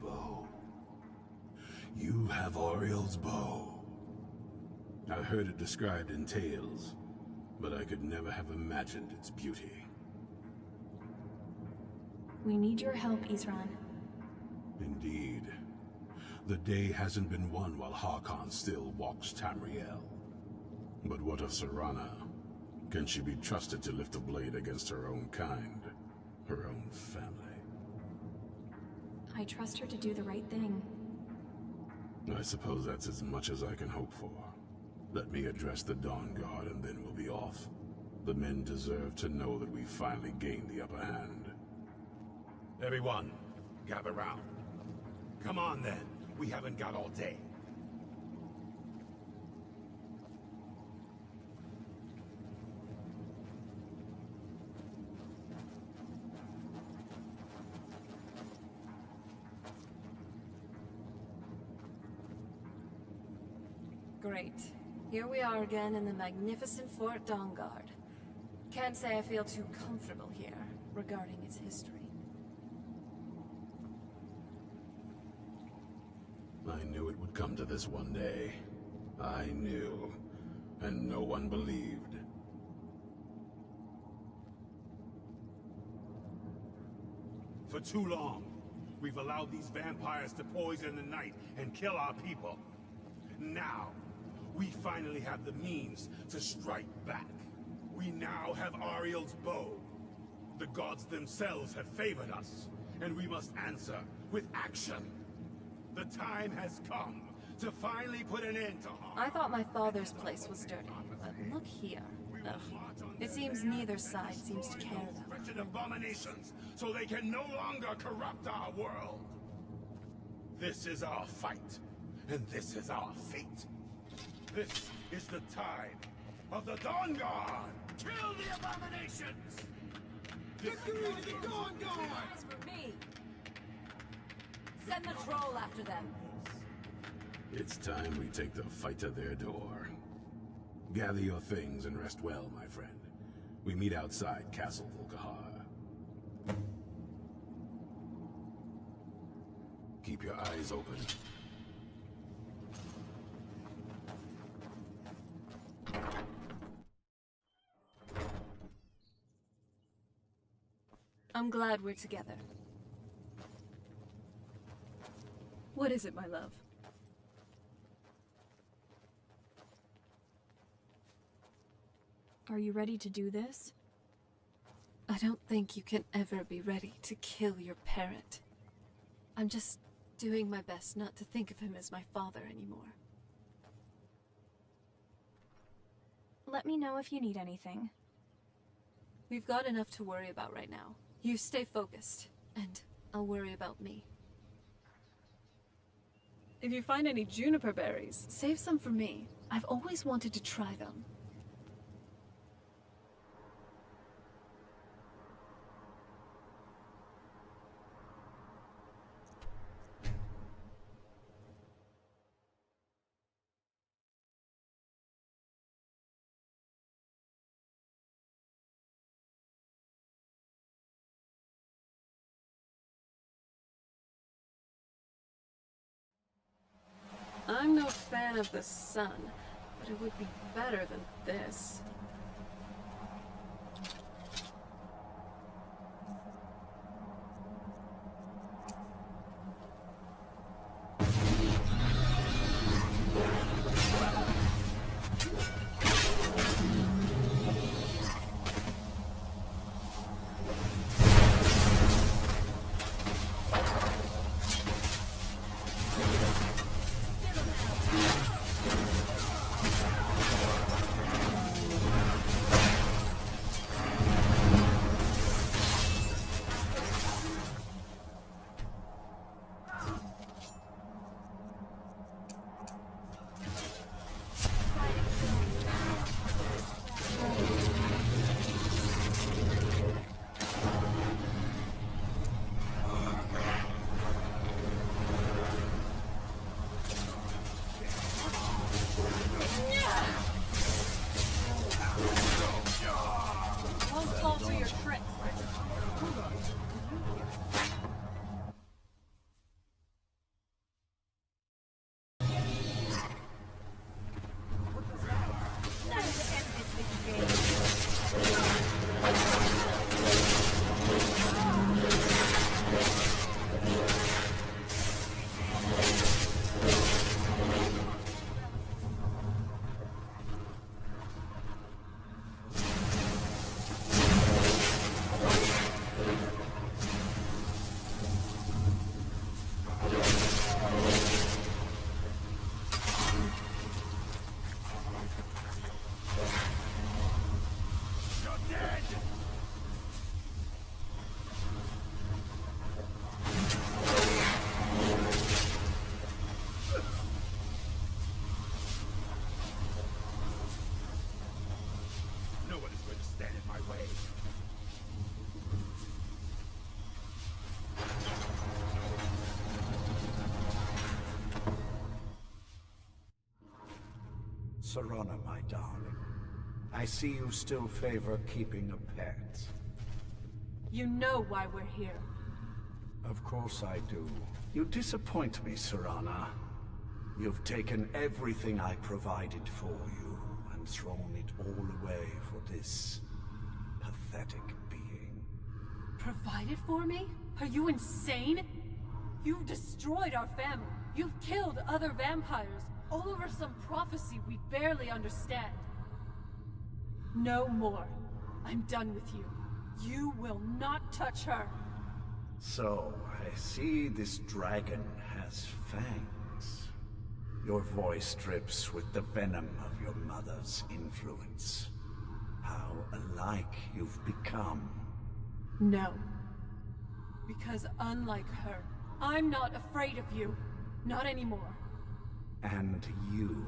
Bow. You have Auriel's bow. I heard it described in tales, but I could never have imagined its beauty. We need your help, Isran. Indeed. The day hasn't been won while Harkon still walks Tamriel. But what of Serana? Can she be trusted to lift a blade against her own kind? Her own family? I trust her to do the right thing. I suppose that's as much as I can hope for. Let me address the Dawn Guard and then we'll be off. The men deserve to know that we finally gained the upper hand. Everyone, gather round. Come on then, we haven't got all day. Great. Here we are again in the magnificent Fort Dawnguard. Can't say I feel too comfortable here regarding its history. I knew it would come to this one day. I knew. And no one believed. For too long, we've allowed these vampires to poison the night and kill our people. Now, we finally have the means to strike back. We now have Auriel's bow. The gods themselves have favored us, and we must answer with action. The time has come to finally put an end to harm. I thought my father's place was dirty, but look here. Ugh. It seems neither side seems to care about wretched abominations, so they can no longer corrupt our world. This is our fight, and this is our fate. This is the time of the Dawn Guard! Kill the abominations! Victory to the Dawn Guard! As for me, send the troll after them. It's time we take the fight to their door. Gather your things and rest well, my friend. We meet outside Castle Volkihar. Keep your eyes open. I'm glad we're together. What is it, my love? Are you ready to do this? I don't think you can ever be ready to kill your parent. I'm just doing my best not to think of him as my father anymore. let me know if you need anything. We've got enough to worry about right now. You stay focused, and I'll worry about me. If you find any juniper berries, save some for me. I've always wanted to try them. I'm no fan of the sun, but it would be better than this. Serana, my darling. I see you still favor keeping a pet. You know why we're here. Of course I do. You disappoint me, Serana. You've taken everything I provided for you and thrown it all away for this pathetic being. Provided for me? Are you insane? You've destroyed our family. You've killed other vampires, all over some prophecy we barely understand. No more. I'm done with you. You will not touch her. So, I see this dragon has fangs. Your voice drips with the venom of your mother's influence. How alike you've become. No. Because unlike her, I'm not afraid of you. Not anymore. And you.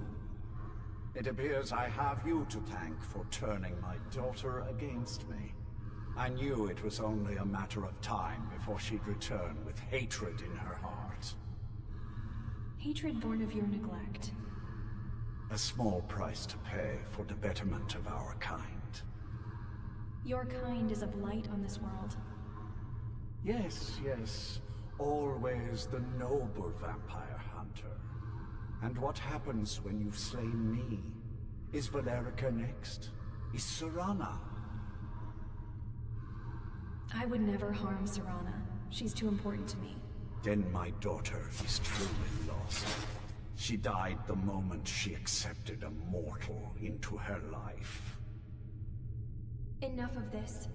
It appears I have you to thank for turning my daughter against me. I knew it was only a matter of time before she'd return with hatred in her heart. Hatred born of your neglect. A small price to pay for the betterment of our kind. Your kind is a blight on this world. Yes, yes. Always the noble vampire hunter. And what happens when you've slain me? Is Valerica next? Is Serana? I would never harm Serana. She's too important to me. Then my daughter is truly lost. She died the moment she accepted a mortal into her life. Enough of this.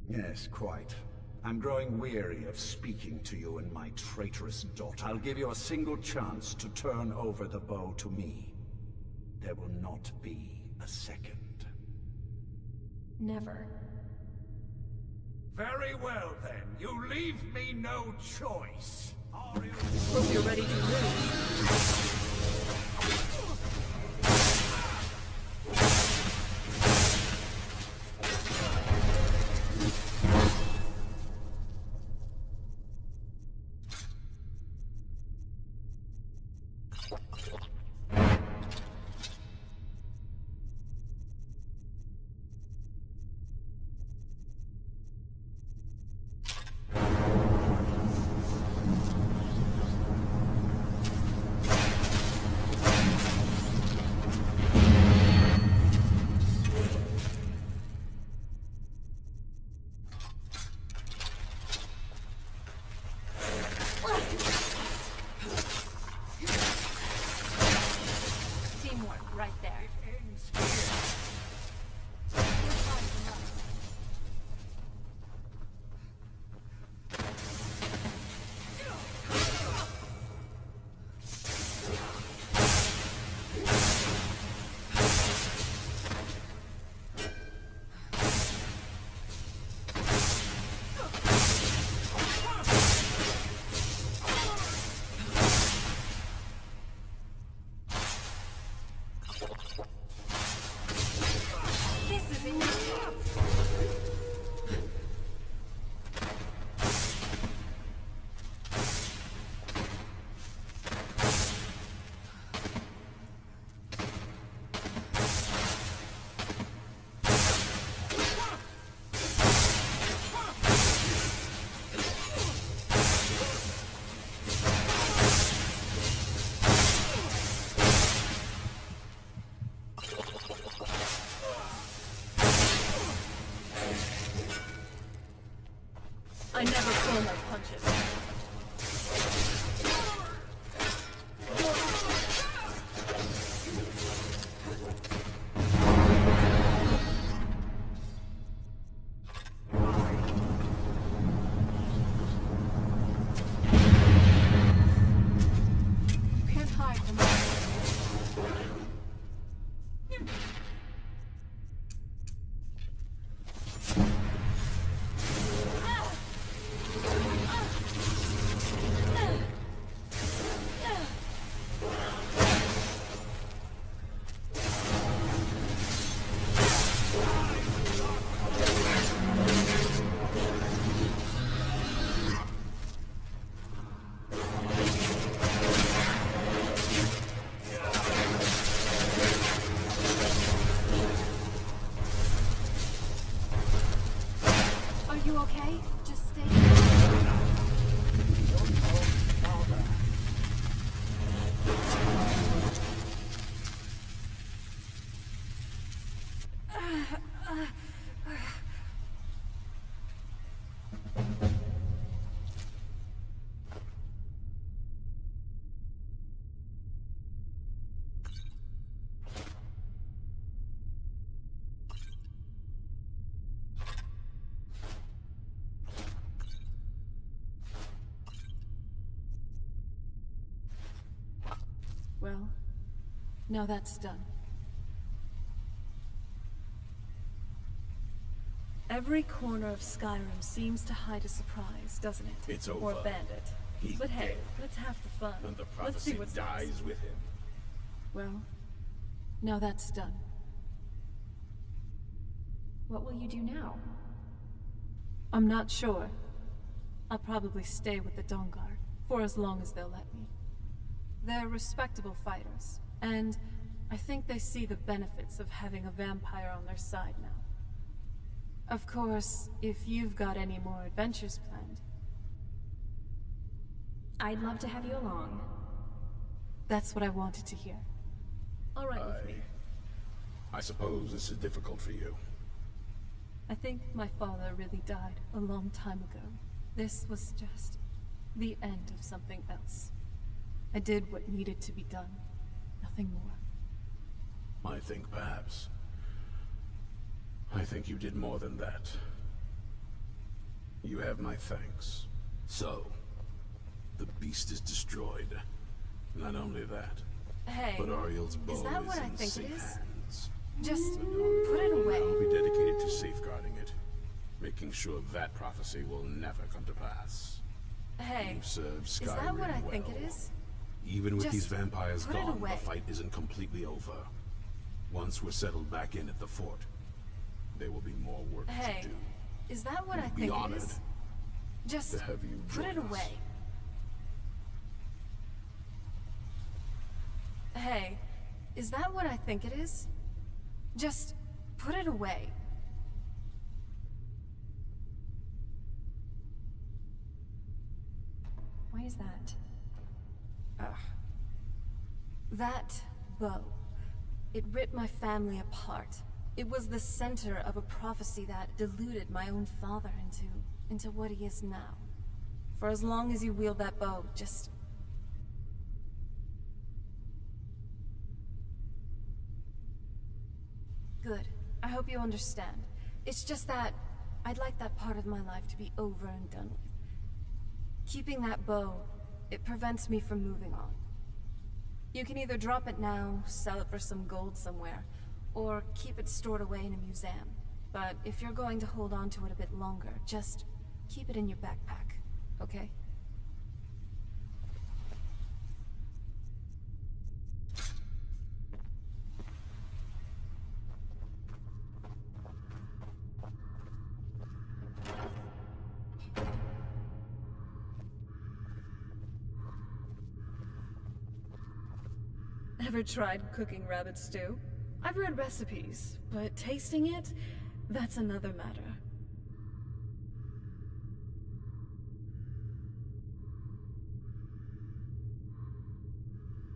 Yes, quite. I'm growing weary of speaking to you and my traitorous daughter. I'll give you a single chance to turn over the bow to me. There will not be a second. Never. Very well then, you leave me no choice. Hope you're ready to move. I never throw my punches. Can't hide from me. You okay? Just stay. Well, now that's done. Every corner of Skyrim seems to hide a surprise, doesn't it? It's Or over. a bandit. He's But hey, dead. let's have the fun. And the Let's see prophecy what's dies next. with him. Well, now that's done. What will you do now? I'm not sure. I'll probably stay with the Dawnguard for as long as they'll let me. They're respectable fighters, and I think they see the benefits of having a vampire on their side now. Of course, if you've got any more adventures planned. I'd love to have you along. That's what I wanted to hear. All right with me. I suppose this is difficult for you. I think my father really died a long time ago. This was just the end of something else. I did what needed to be done. Nothing more. I think perhaps. I think you did more than that. You have my thanks. So, the beast is destroyed. Not only that, Hey, But Auriel's bow is that what I in think safe it is? hands. Just put it away. I'll be dedicated to safeguarding it, making sure that prophecy will never come to pass. Hey, You've served Skyrim is that what I well. think it is? Even with Just these vampires put it gone, away. the fight isn't completely over. Once we're settled back in at the fort, there will be more work Hey, to do. is that what I We'd be think it honored is? Just to have you put it join us. away. Hey, is that what I think it is? Just put it away. Why is that? That bow. It ripped my family apart. It was the center of a prophecy that deluded my own father into what he is now. For as long as you wield that bow, just... Good. I hope you understand. It's just that I'd like that part of my life to be over and done with. Keeping that bow, it prevents me from moving on. You can either drop it now, sell it for some gold somewhere, or keep it stored away in a museum. But if you're going to hold on to it a bit longer, just keep it in your backpack, okay? Ever tried cooking rabbit stew? I've read recipes, but tasting it, that's another matter.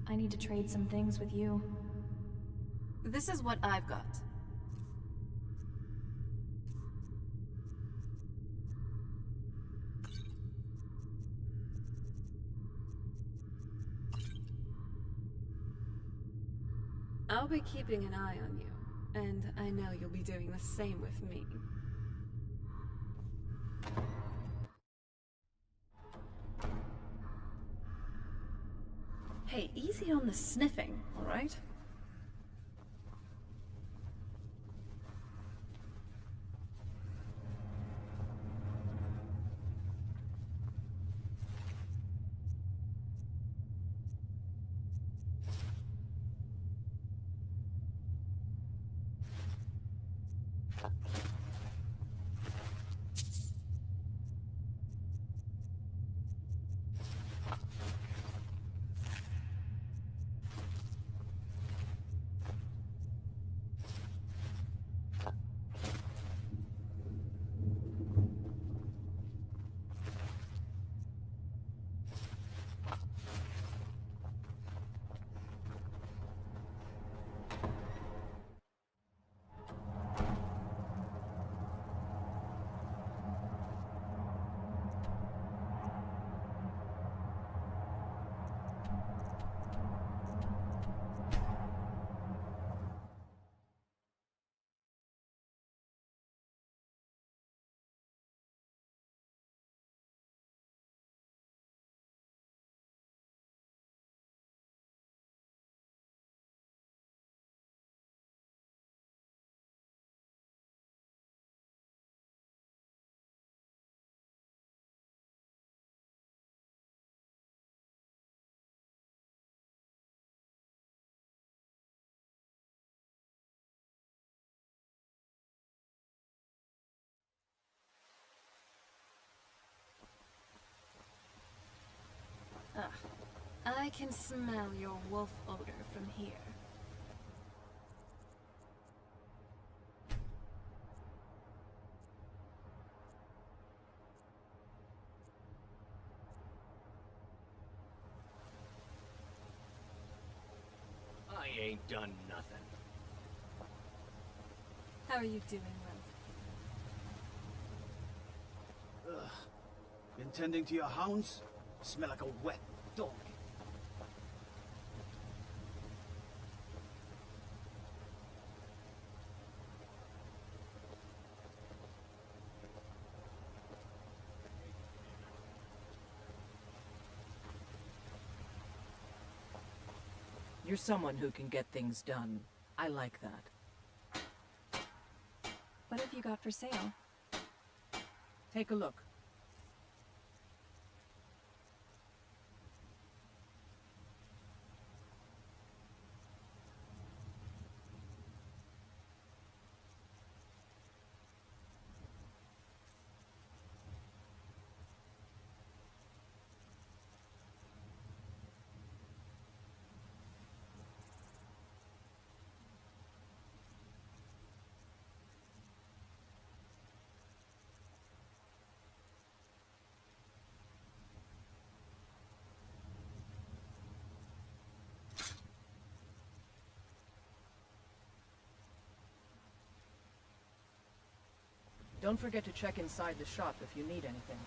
I need to trade some things with you. This is what I've got. I'll be keeping an eye on you, and I know you'll be doing the same with me. Hey, easy on the sniffing, all right? I can smell your wolf odor from here. I ain't done nothing. How are you doing, Will? Ugh. Been tending to your hounds? Smell like a wet dog. You're someone who can get things done. I like that. What have you got for sale? Take a look. Don't forget to check inside the shop if you need anything.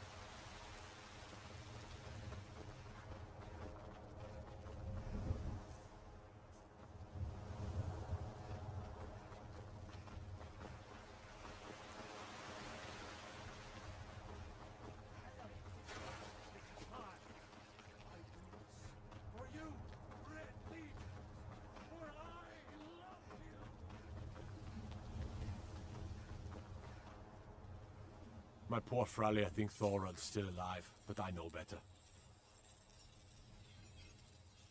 My poor Fralia thinks Thorald's still alive, but I know better.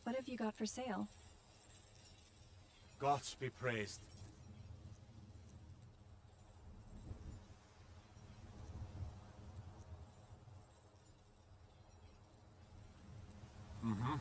What have you got for sale? Gods be praised. Mm-hmm.